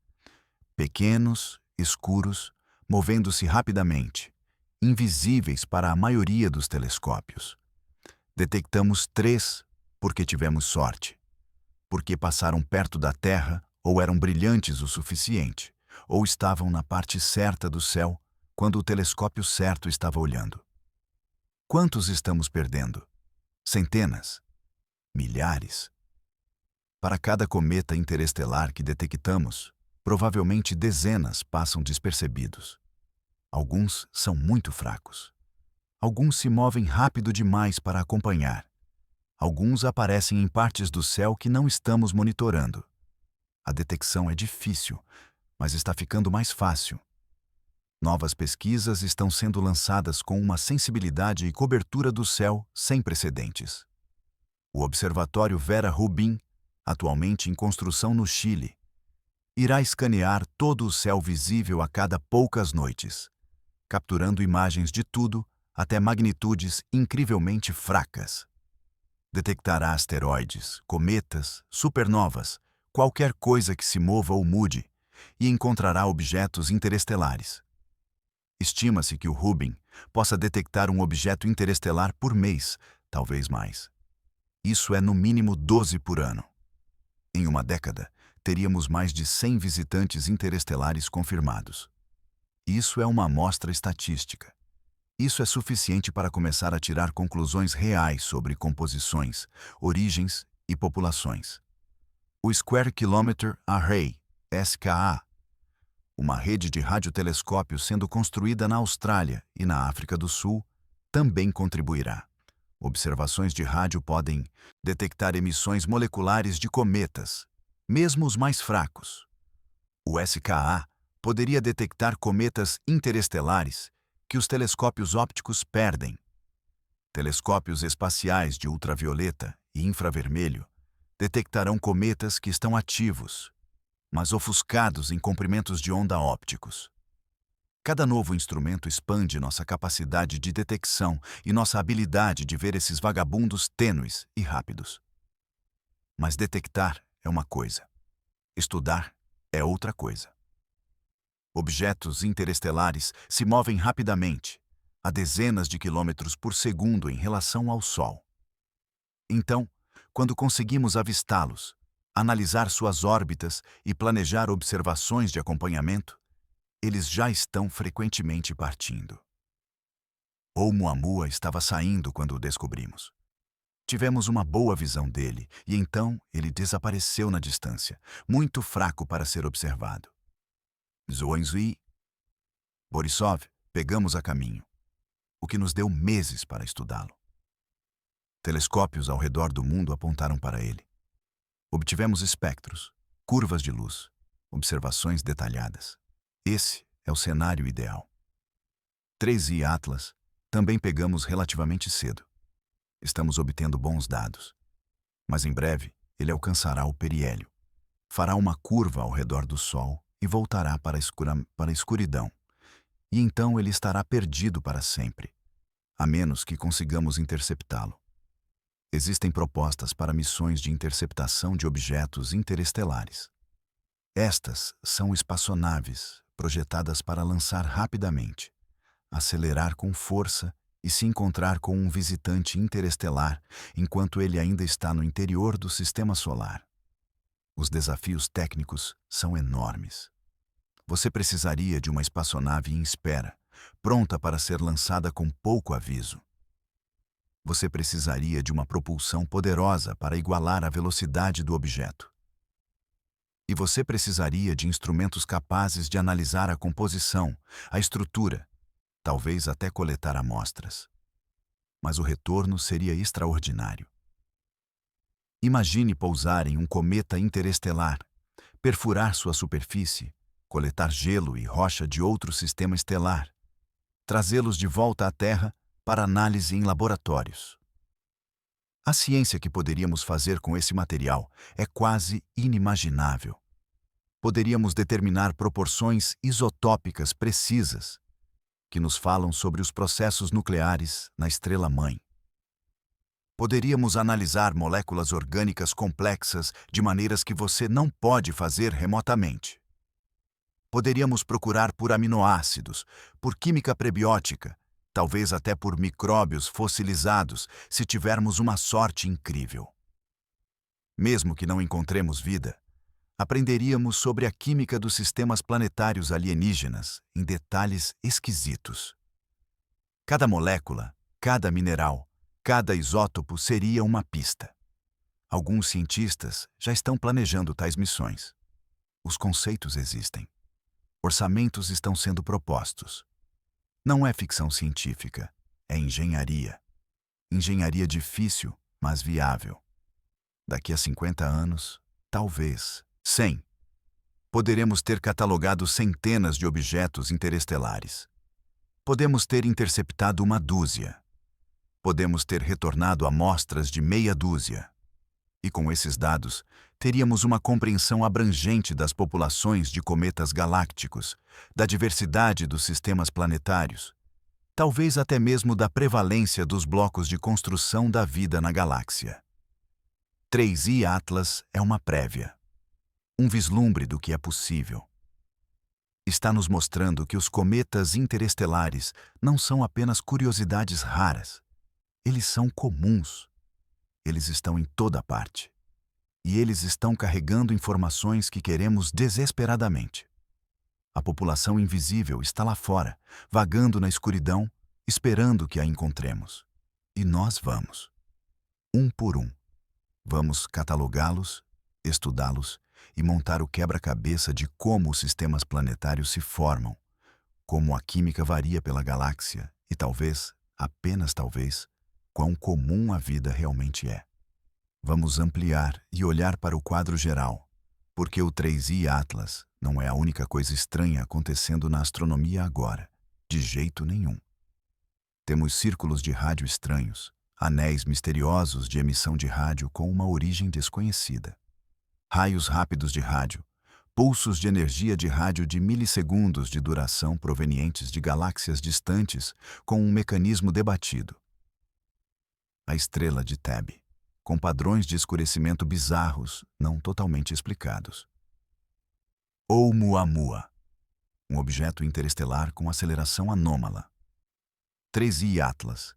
Pequenos, escuros, movendo-se rapidamente, invisíveis para a maioria dos telescópios. Detectamos 3 porque tivemos sorte, porque passaram perto da Terra ou eram brilhantes o suficiente, ou estavam na parte certa do céu quando o telescópio certo estava olhando. Quantos estamos perdendo? Centenas? Milhares? Para cada cometa interestelar que detectamos, provavelmente dezenas passam despercebidos. Alguns são muito fracos. Alguns se movem rápido demais para acompanhar. Alguns aparecem em partes do céu que não estamos monitorando. A detecção é difícil, mas está ficando mais fácil. Novas pesquisas estão sendo lançadas com uma sensibilidade e cobertura do céu sem precedentes. O Observatório Vera Rubin, atualmente em construção no Chile, irá escanear todo o céu visível a cada poucas noites, capturando imagens de tudo até magnitudes incrivelmente fracas. Detectará asteroides, cometas, supernovas, qualquer coisa que se mova ou mude e encontrará objetos interestelares. Estima-se que o Hubble possa detectar um objeto interestelar por mês, talvez mais. Isso é no mínimo 12 por ano. Em uma década, teríamos mais de 100 visitantes interestelares confirmados. Isso é uma amostra estatística. Isso é suficiente para começar a tirar conclusões reais sobre composições, origens e populações. O Square Kilometre Array, SKA, uma rede de radiotelescópios sendo construída na Austrália e na África do Sul, também contribuirá. Observações de rádio podem detectar emissões moleculares de cometas, mesmo os mais fracos. O SKA poderia detectar cometas interestelares que os telescópios ópticos perdem. Telescópios espaciais de ultravioleta e infravermelho detectarão cometas que estão ativos, mas ofuscados em comprimentos de onda ópticos. Cada novo instrumento expande nossa capacidade de detecção e nossa habilidade de ver esses vagabundos tênues e rápidos. Mas detectar é uma coisa. Estudar é outra coisa. Objetos interestelares se movem rapidamente, a dezenas de quilômetros por segundo em relação ao Sol. Então, quando conseguimos avistá-los, analisar suas órbitas e planejar observações de acompanhamento, eles já estão frequentemente partindo. Oumuamua estava saindo quando o descobrimos. Tivemos uma boa visão dele e então ele desapareceu na distância, muito fraco para ser observado. Zhongshui, Borisov, pegamos a caminho, o que nos deu meses para estudá-lo. Telescópios ao redor do mundo apontaram para ele. Obtivemos espectros, curvas de luz, observações detalhadas. Esse é o cenário ideal. 3i Atlas também pegamos relativamente cedo. Estamos obtendo bons dados. Mas em breve ele alcançará o periélio, fará uma curva ao redor do Sol e voltará para a escuridão. E então ele estará perdido para sempre, a menos que consigamos interceptá-lo. Existem propostas para missões de interceptação de objetos interestelares. Estas são espaçonaves projetadas para lançar rapidamente, acelerar com força e se encontrar com um visitante interestelar enquanto ele ainda está no interior do sistema solar. Os desafios técnicos são enormes. Você precisaria de uma espaçonave em espera, pronta para ser lançada com pouco aviso. Você precisaria de uma propulsão poderosa para igualar a velocidade do objeto. E você precisaria de instrumentos capazes de analisar a composição, a estrutura, talvez até coletar amostras. Mas o retorno seria extraordinário. Imagine pousar em um cometa interestelar, perfurar sua superfície, coletar gelo e rocha de outro sistema estelar, trazê-los de volta à Terra para análise em laboratórios. A ciência que poderíamos fazer com esse material é quase inimaginável. Poderíamos determinar proporções isotópicas precisas, que nos falam sobre os processos nucleares na estrela-mãe. Poderíamos analisar moléculas orgânicas complexas de maneiras que você não pode fazer remotamente. Poderíamos procurar por aminoácidos, por química prebiótica, talvez até por micróbios fossilizados, se tivermos uma sorte incrível. Mesmo que não encontremos vida, aprenderíamos sobre a química dos sistemas planetários alienígenas em detalhes esquisitos. Cada molécula, cada mineral, cada isótopo seria uma pista. Alguns cientistas já estão planejando tais missões. Os conceitos existem. Orçamentos estão sendo propostos. Não é ficção científica, é engenharia. Engenharia difícil, mas viável. Daqui a 50 anos, talvez 100, poderemos ter catalogado centenas de objetos interestelares. Podemos ter interceptado uma dúzia. Podemos ter retornado amostras de meia dúzia. E com esses dados, teríamos uma compreensão abrangente das populações de cometas galácticos, da diversidade dos sistemas planetários, talvez até mesmo da prevalência dos blocos de construção da vida na galáxia. 3i Atlas é uma prévia. um vislumbre do que é possível. Está nos mostrando que os cometas interestelares não são apenas curiosidades raras. Eles são comuns. Eles estão em toda parte. E eles estão carregando informações que queremos desesperadamente. A população invisível está lá fora, vagando na escuridão, esperando que a encontremos. E nós vamos, um por um. Vamos catalogá-los, estudá-los e montar o quebra-cabeça de como os sistemas planetários se formam, como a química varia pela galáxia e talvez, apenas talvez, quão comum a vida realmente é. Vamos ampliar e olhar para o quadro geral, porque o 3i Atlas não é a única coisa estranha acontecendo na astronomia agora, de jeito nenhum. Temos círculos de rádio estranhos, anéis misteriosos de emissão de rádio com uma origem desconhecida. Raios rápidos de rádio, pulsos de energia de rádio de milissegundos de duração provenientes de galáxias distantes com um mecanismo debatido. A estrela de Tebbe, com padrões de escurecimento bizarros, não totalmente explicados. Oumuamua, um objeto interestelar com aceleração anômala. 3i Atlas,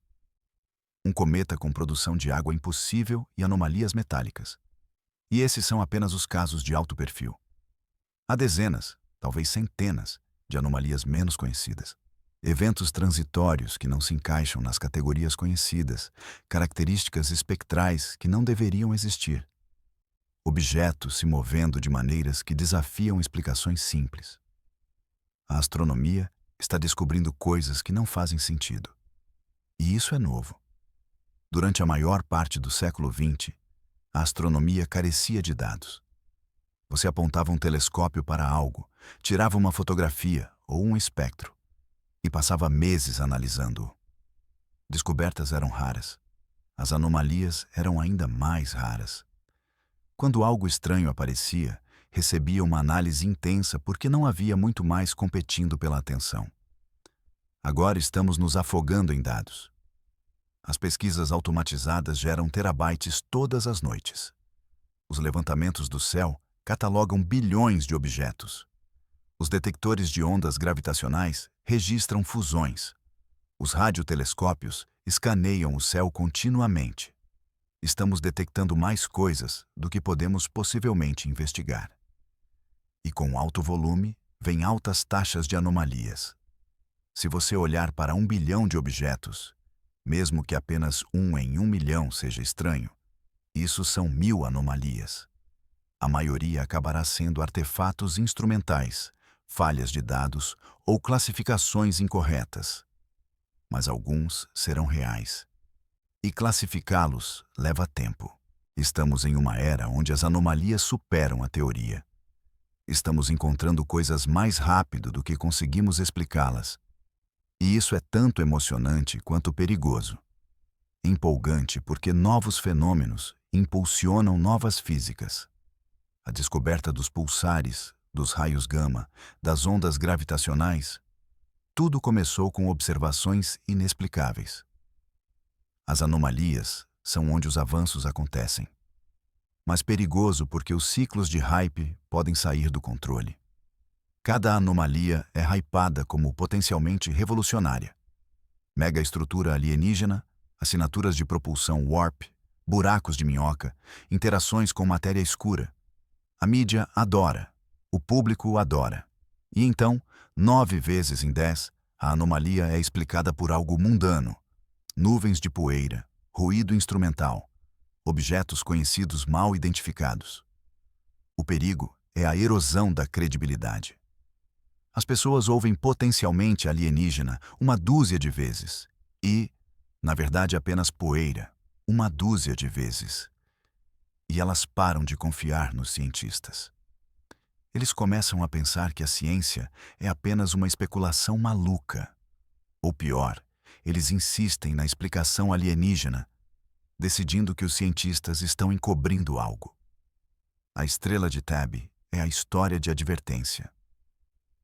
um cometa com produção de água impossível e anomalias metálicas. E esses são apenas os casos de alto perfil. Há dezenas, talvez centenas, de anomalias menos conhecidas. Eventos transitórios que não se encaixam nas categorias conhecidas, características espectrais que não deveriam existir. Objetos se movendo de maneiras que desafiam explicações simples. A astronomia está descobrindo coisas que não fazem sentido. E isso é novo. Durante a maior parte do século XX, a astronomia carecia de dados. Você apontava um telescópio para algo, tirava uma fotografia ou um espectro e passava meses analisando-o. Descobertas eram raras. As anomalias eram ainda mais raras. Quando algo estranho aparecia, recebia uma análise intensa porque não havia muito mais competindo pela atenção. Agora estamos nos afogando em dados. As pesquisas automatizadas geram terabytes todas as noites. Os levantamentos do céu catalogam bilhões de objetos. Os detectores de ondas gravitacionais registram fusões. Os radiotelescópios escaneiam o céu continuamente. Estamos detectando mais coisas do que podemos possivelmente investigar. E com alto volume, vem altas taxas de anomalias. Se você olhar para 1 bilhão de objetos, mesmo que apenas 1 em 1 milhão seja estranho, isso são 1000 anomalias. A maioria acabará sendo artefatos instrumentais, falhas de dados ou classificações incorretas. Mas alguns serão reais. E classificá-los leva tempo. Estamos em uma era onde as anomalias superam a teoria. Estamos encontrando coisas mais rápido do que conseguimos explicá-las. E isso é tanto emocionante quanto perigoso. Empolgante porque novos fenômenos impulsionam novas físicas. A descoberta dos pulsares, dos raios gama, das ondas gravitacionais, tudo começou com observações inexplicáveis. As anomalias são onde os avanços acontecem. Mas perigoso porque os ciclos de hype podem sair do controle. Cada anomalia é hypada como potencialmente revolucionária. Megaestrutura alienígena, assinaturas de propulsão warp, buracos de minhoca, interações com matéria escura. A mídia adora, o público adora. E então, 9 vezes em 10, a anomalia é explicada por algo mundano. Nuvens de poeira, ruído instrumental, objetos conhecidos mal identificados. O perigo é a erosão da credibilidade. As pessoas ouvem potencialmente alienígena uma dúzia de vezes e, na verdade, apenas poeira, uma dúzia de vezes. E elas param de confiar nos cientistas. Eles começam a pensar que a ciência é apenas uma especulação maluca. Ou pior, eles insistem na explicação alienígena, decidindo que os cientistas estão encobrindo algo. A estrela de Tebbe é a história de advertência.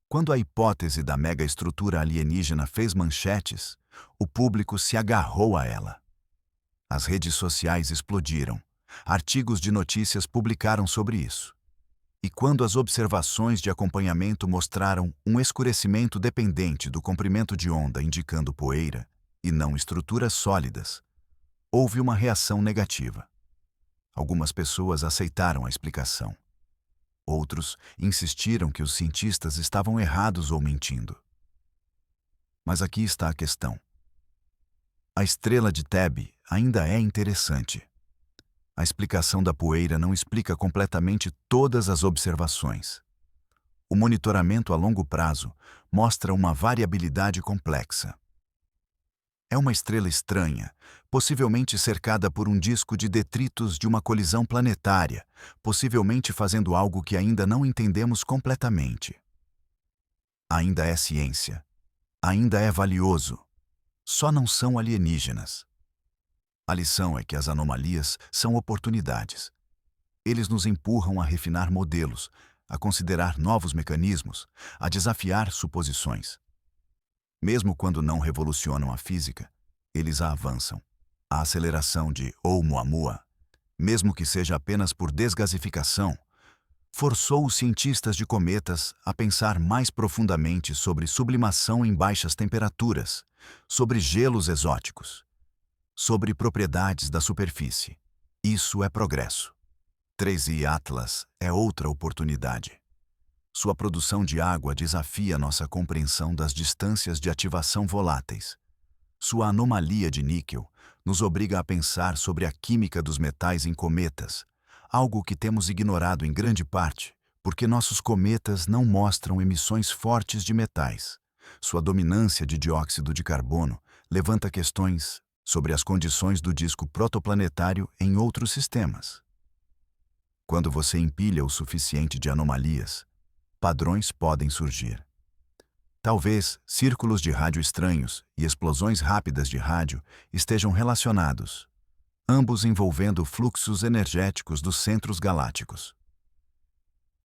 Quando a hipótese da megaestrutura alienígena fez manchetes, o público se agarrou a ela. As redes sociais explodiram. Artigos de notícias publicaram sobre isso. E quando as observações de acompanhamento mostraram um escurecimento dependente do comprimento de onda indicando poeira, e não estruturas sólidas, houve uma reação negativa. Algumas pessoas aceitaram a explicação. Outros insistiram que os cientistas estavam errados ou mentindo. Mas aqui está a questão. A estrela de Thebe ainda é interessante. A explicação da poeira não explica completamente todas as observações. O monitoramento a longo prazo mostra uma variabilidade complexa. É uma estrela estranha, possivelmente cercada por um disco de detritos de uma colisão planetária, possivelmente fazendo algo que ainda não entendemos completamente. Ainda é ciência. Ainda é valioso. Só não são alienígenas. A lição é que as anomalias são oportunidades. Eles nos empurram a refinar modelos, a considerar novos mecanismos, a desafiar suposições. Mesmo quando não revolucionam a física, eles a avançam. A aceleração de Oumuamua, mesmo que seja apenas por desgasificação, forçou os cientistas de cometas a pensar mais profundamente sobre sublimação em baixas temperaturas, sobre gelos exóticos, sobre propriedades da superfície. Isso é progresso. 3i Atlas é outra oportunidade. Sua produção de água desafia nossa compreensão das distâncias de ativação voláteis. Sua anomalia de níquel nos obriga a pensar sobre a química dos metais em cometas, algo que temos ignorado em grande parte, porque nossos cometas não mostram emissões fortes de metais. Sua dominância de dióxido de carbono levanta questões sobre as condições do disco protoplanetário em outros sistemas. Quando você empilha o suficiente de anomalias, padrões podem surgir. Talvez círculos de rádio estranhos e explosões rápidas de rádio estejam relacionados, ambos envolvendo fluxos energéticos dos centros galácticos.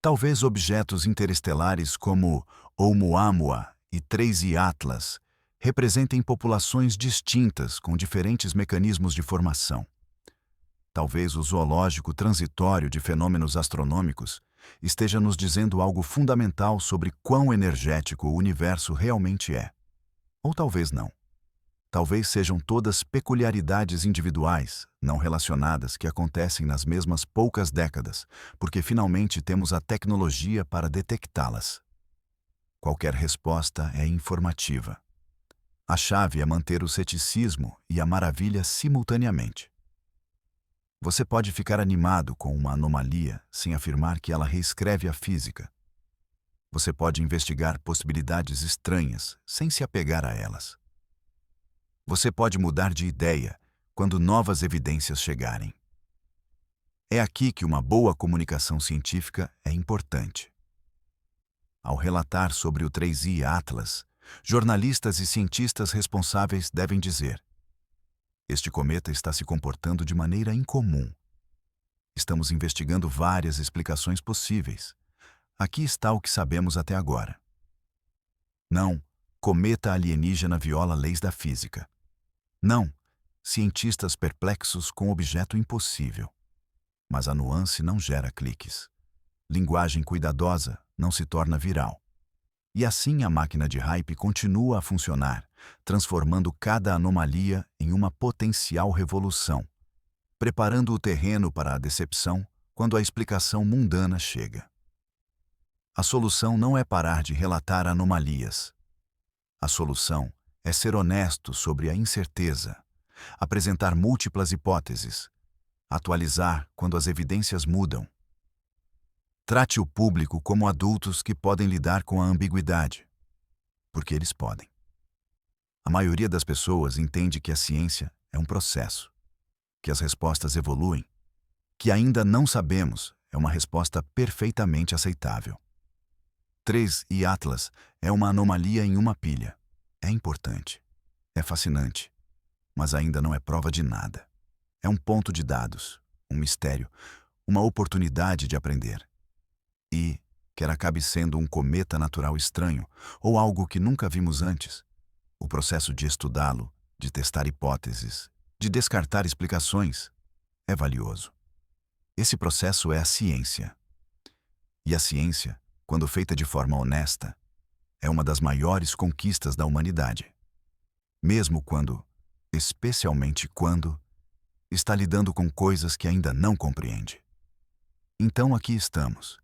Talvez objetos interestelares como Oumuamua e 3i Atlas representem populações distintas com diferentes mecanismos de formação. Talvez o zoológico transitório de fenômenos astronômicos esteja nos dizendo algo fundamental sobre quão energético o universo realmente é. Ou talvez não. Talvez sejam todas peculiaridades individuais, não relacionadas, que acontecem nas mesmas poucas décadas, porque finalmente temos a tecnologia para detectá-las. Qualquer resposta é informativa. A chave é manter o ceticismo e a maravilha simultaneamente. Você pode ficar animado com uma anomalia sem afirmar que ela reescreve a física. Você pode investigar possibilidades estranhas sem se apegar a elas. Você pode mudar de ideia quando novas evidências chegarem. É aqui que uma boa comunicação científica é importante. Ao relatar sobre o 3i Atlas, jornalistas e cientistas responsáveis devem dizer: este cometa está se comportando de maneira incomum. Estamos investigando várias explicações possíveis. Aqui está o que sabemos até agora. Não, cometa alienígena viola leis da física. Não, cientistas perplexos com objeto impossível. Mas a nuance não gera cliques. Linguagem cuidadosa não se torna viral. E assim a máquina de hype continua a funcionar, transformando cada anomalia em uma potencial revolução, preparando o terreno para a decepção quando a explicação mundana chega. A solução não é parar de relatar anomalias. A solução é ser honesto sobre a incerteza, apresentar múltiplas hipóteses, atualizar quando as evidências mudam. Trate o público como adultos que podem lidar com a ambiguidade, porque eles podem. A maioria das pessoas entende que a ciência é um processo, que as respostas evoluem, que ainda não sabemos é uma resposta perfeitamente aceitável. 3i Atlas é uma anomalia em uma pilha. É importante, é fascinante, mas ainda não é prova de nada. É um ponto de dados, um mistério, uma oportunidade de aprender. E, quer acabe sendo um cometa natural estranho ou algo que nunca vimos antes, o processo de estudá-lo, de testar hipóteses, de descartar explicações, é valioso. Esse processo é a ciência. E a ciência, quando feita de forma honesta, é uma das maiores conquistas da humanidade. Mesmo quando, especialmente quando, está lidando com coisas que ainda não compreende. Então aqui estamos,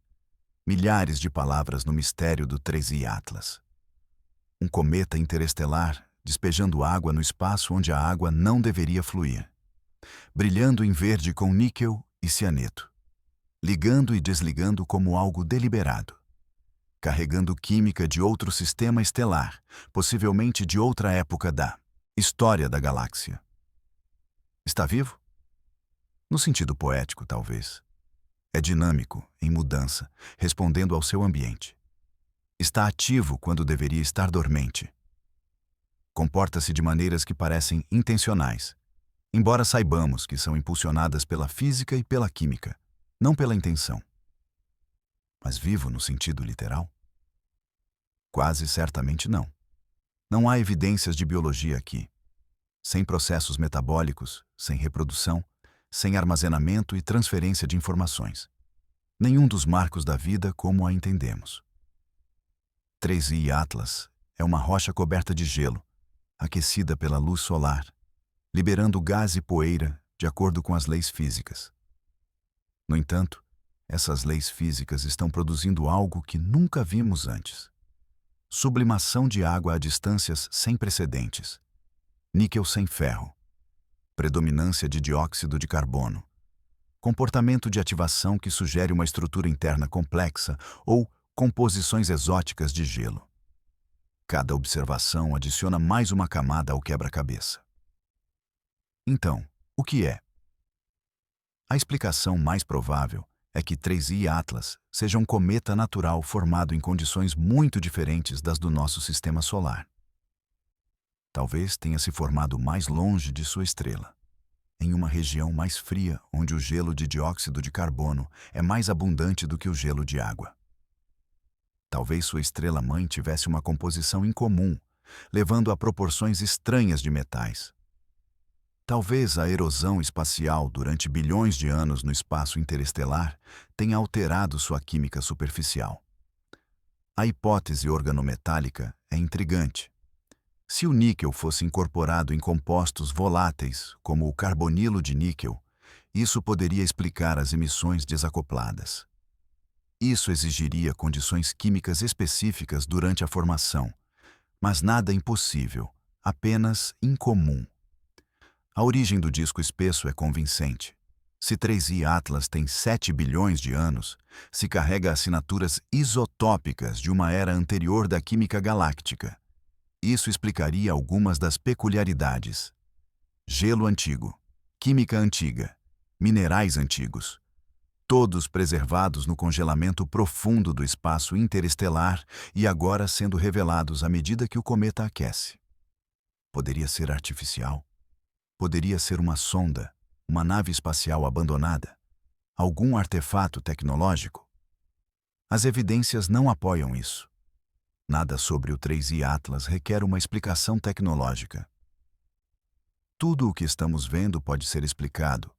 milhares de palavras no mistério do 3I Atlas. Um cometa interestelar despejando água no espaço onde a água não deveria fluir, brilhando em verde com níquel e cianeto, ligando e desligando como algo deliberado, carregando química de outro sistema estelar, possivelmente de outra época da história da galáxia. Está vivo? No sentido poético, talvez. É dinâmico, em mudança, respondendo ao seu ambiente. Está ativo quando deveria estar dormente. Comporta-se de maneiras que parecem intencionais, embora saibamos que são impulsionadas pela física e pela química, não pela intenção. Mas vivo no sentido literal? Quase certamente não. Não há evidências de biologia aqui. Sem processos metabólicos, sem reprodução, sem armazenamento e transferência de informações. Nenhum dos marcos da vida como a entendemos. 3I Atlas é uma rocha coberta de gelo, aquecida pela luz solar, liberando gás e poeira de acordo com as leis físicas. No entanto, essas leis físicas estão produzindo algo que nunca vimos antes. Sublimação de água a distâncias sem precedentes. Níquel sem ferro. Predominância de dióxido de carbono. Comportamento de ativação que sugere uma estrutura interna complexa ou composições exóticas de gelo. Cada observação adiciona mais uma camada ao quebra-cabeça. Então, o que é? A explicação mais provável é que 3I Atlas seja um cometa natural formado em condições muito diferentes das do nosso sistema solar. Talvez tenha se formado mais longe de sua estrela, em uma região mais fria onde o gelo de dióxido de carbono é mais abundante do que o gelo de água. Talvez sua estrela-mãe tivesse uma composição incomum, levando a proporções estranhas de metais. Talvez a erosão espacial durante bilhões de anos no espaço interestelar tenha alterado sua química superficial. A hipótese organometálica é intrigante. Se o níquel fosse incorporado em compostos voláteis, como o carbonilo de níquel, isso poderia explicar as emissões desacopladas. Isso exigiria condições químicas específicas durante a formação, mas nada impossível, apenas incomum. A origem do disco espesso é convincente. Se 3I Atlas tem 7 bilhões de anos, se carrega assinaturas isotópicas de uma era anterior da química galáctica. Isso explicaria algumas das peculiaridades. Gelo antigo, química antiga, minerais antigos, todos preservados no congelamento profundo do espaço interestelar e agora sendo revelados à medida que o cometa aquece. Poderia ser artificial? Poderia ser uma sonda, uma nave espacial abandonada? Algum artefato tecnológico? As evidências não apoiam isso. Nada sobre o 3I Atlas requer uma explicação tecnológica. Tudo o que estamos vendo pode ser explicado,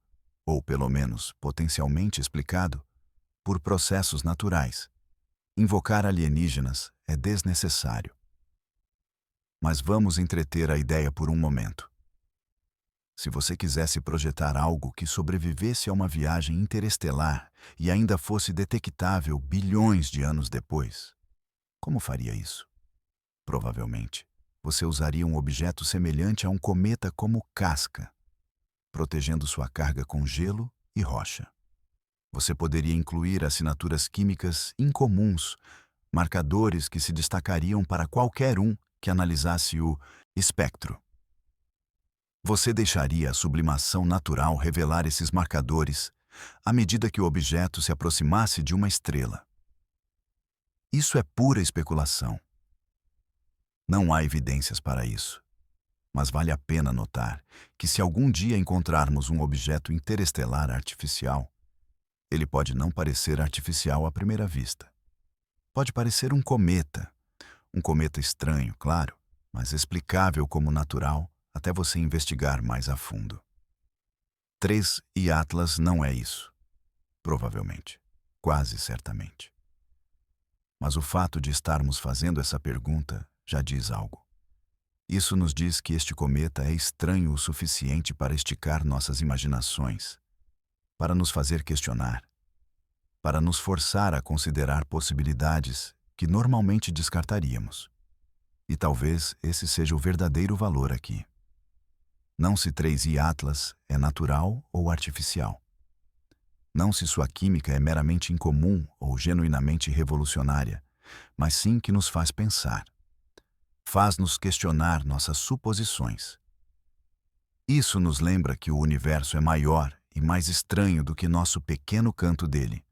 ou pelo menos potencialmente explicado, por processos naturais. Invocar alienígenas é desnecessário. Mas vamos entreter a ideia por um momento. Se você quisesse projetar algo que sobrevivesse a uma viagem interestelar e ainda fosse detectável bilhões de anos depois, como faria isso? Provavelmente, você usaria um objeto semelhante a um cometa como casca, protegendo sua carga com gelo e rocha. Você poderia incluir assinaturas químicas incomuns, marcadores que se destacariam para qualquer um que analisasse o espectro. Você deixaria a sublimação natural revelar esses marcadores à medida que o objeto se aproximasse de uma estrela. Isso é pura especulação. Não há evidências para isso. Mas vale a pena notar que se algum dia encontrarmos um objeto interestelar artificial, ele pode não parecer artificial à primeira vista. Pode parecer um cometa estranho, claro, mas explicável como natural até você investigar mais a fundo. 3I Atlas não é isso. Provavelmente. Quase certamente. Mas o fato de estarmos fazendo essa pergunta já diz algo. Isso nos diz que este cometa é estranho o suficiente para esticar nossas imaginações, para nos fazer questionar, para nos forçar a considerar possibilidades que normalmente descartaríamos. E talvez esse seja o verdadeiro valor aqui. Não se 3i Atlas é natural ou artificial. Não se sua química é meramente incomum ou genuinamente revolucionária, mas sim que nos faz pensar. Faz-nos questionar nossas suposições. Isso nos lembra que o universo é maior e mais estranho do que nosso pequeno canto dele,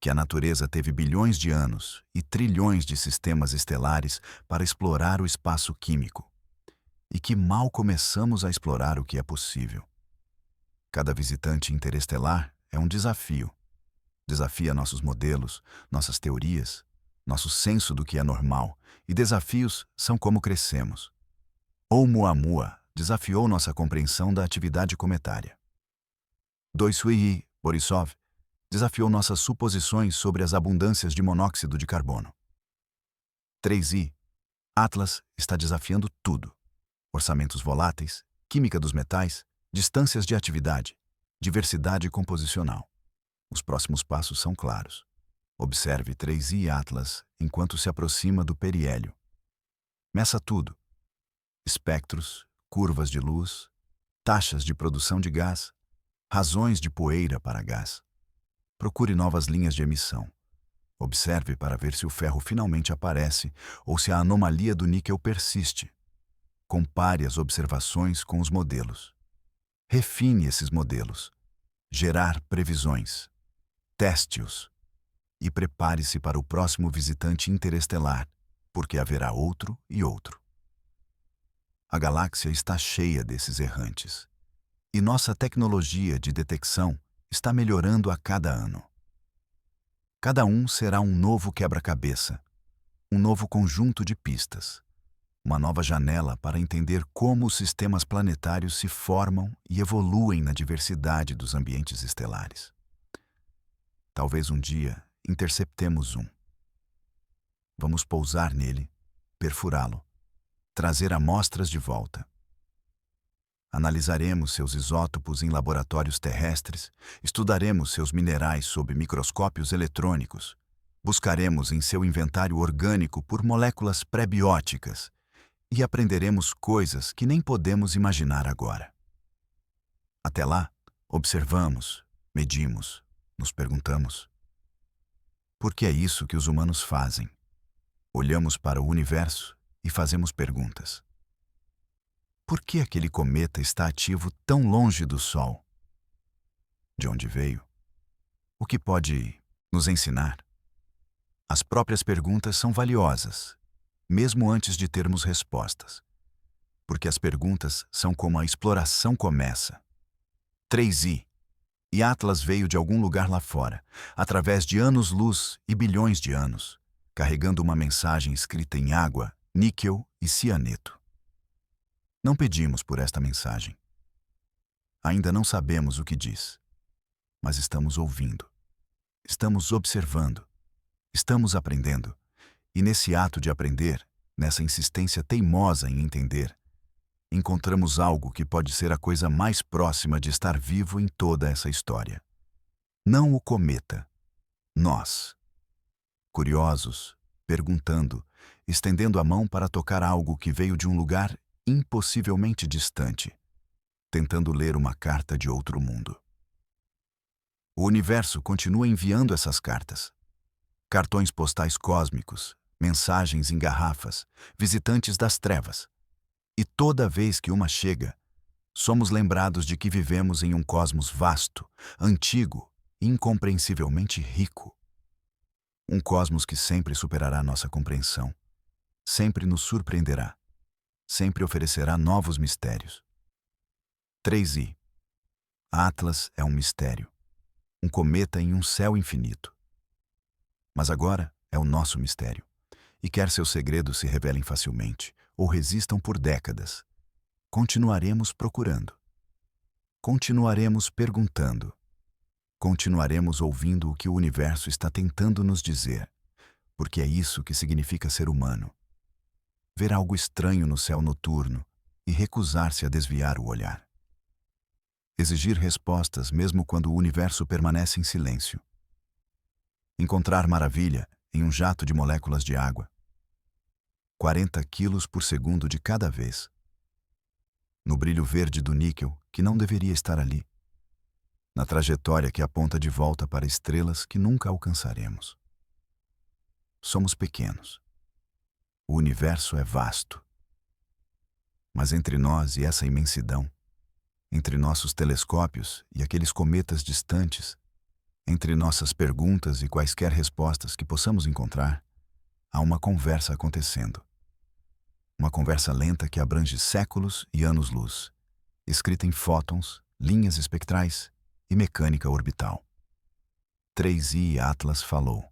que a natureza teve bilhões de anos e trilhões de sistemas estelares para explorar o espaço químico, e que mal começamos a explorar o que é possível. Cada visitante interestelar é um desafio. Desafia nossos modelos, nossas teorias, nosso senso do que é normal, e desafios são como crescemos. Oumuamua desafiou nossa compreensão da atividade cometária. Doisui Borisov desafiou nossas suposições sobre as abundâncias de monóxido de carbono. 3i Atlas está desafiando tudo. Orçamentos voláteis, química dos metais, distâncias de atividade, diversidade composicional. Os próximos passos são claros. Observe 3i Atlas enquanto se aproxima do periélio. Meça tudo. Espectros, curvas de luz, taxas de produção de gás, razões de poeira para gás. Procure novas linhas de emissão. Observe para ver se o ferro finalmente aparece ou se a anomalia do níquel persiste. Compare as observações com os modelos. Refine esses modelos. Gerar previsões. Teste-os. E prepare-se para o próximo visitante interestelar, porque haverá outro e outro. A galáxia está cheia desses errantes. E nossa tecnologia de detecção está melhorando a cada ano. Cada um será um novo quebra-cabeça, um novo conjunto de pistas, uma nova janela para entender como os sistemas planetários se formam e evoluem na diversidade dos ambientes estelares. Talvez um dia interceptemos um. Vamos pousar nele, perfurá-lo, trazer amostras de volta. Analisaremos seus isótopos em laboratórios terrestres, estudaremos seus minerais sob microscópios eletrônicos, buscaremos em seu inventário orgânico por moléculas pré-bióticas e aprenderemos coisas que nem podemos imaginar agora. Até lá, observamos, medimos, nos perguntamos: por que é isso que os humanos fazem? Olhamos para o universo e fazemos perguntas. Por que aquele cometa está ativo tão longe do Sol? De onde veio? O que pode nos ensinar? As próprias perguntas são valiosas, mesmo antes de termos respostas, porque as perguntas são como a exploração começa. 3i E Atlas veio de algum lugar lá fora, através de anos-luz e bilhões de anos, carregando uma mensagem escrita em água, níquel e cianeto. Não pedimos por esta mensagem. Ainda não sabemos o que diz, mas estamos ouvindo. Estamos observando. Estamos aprendendo. E nesse ato de aprender, nessa insistência teimosa em entender, encontramos algo que pode ser a coisa mais próxima de estar vivo em toda essa história. Não o cometa. Nós. Curiosos, perguntando, estendendo a mão para tocar algo que veio de um lugar impossivelmente distante, tentando ler uma carta de outro mundo. O universo continua enviando essas cartas. Cartões postais cósmicos, mensagens em garrafas, visitantes das trevas. E toda vez que uma chega, somos lembrados de que vivemos em um cosmos vasto, antigo e incompreensivelmente rico. Um cosmos que sempre superará nossa compreensão, sempre nos surpreenderá, sempre oferecerá novos mistérios. 3i Atlas é um mistério, um cometa em um céu infinito. Mas agora é o nosso mistério, e quer seus segredos se revelem facilmente ou resistam por décadas, continuaremos procurando. Continuaremos perguntando. Continuaremos ouvindo o que o universo está tentando nos dizer, porque é isso que significa ser humano. Ver algo estranho no céu noturno e recusar-se a desviar o olhar. Exigir respostas mesmo quando o universo permanece em silêncio. Encontrar maravilha em um jato de moléculas de água. 40 quilos por segundo de cada vez. No brilho verde do níquel, que não deveria estar ali. Na trajetória que aponta de volta para estrelas que nunca alcançaremos. Somos pequenos. O universo é vasto. Mas entre nós e essa imensidão, entre nossos telescópios e aqueles cometas distantes, entre nossas perguntas e quaisquer respostas que possamos encontrar, há uma conversa acontecendo. Uma conversa lenta que abrange séculos e anos-luz, escrita em fótons, linhas espectrais e mecânica orbital. 3i Atlas falou.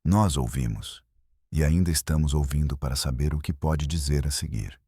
Nós ouvimos, e ainda estamos ouvindo para saber o que pode dizer a seguir.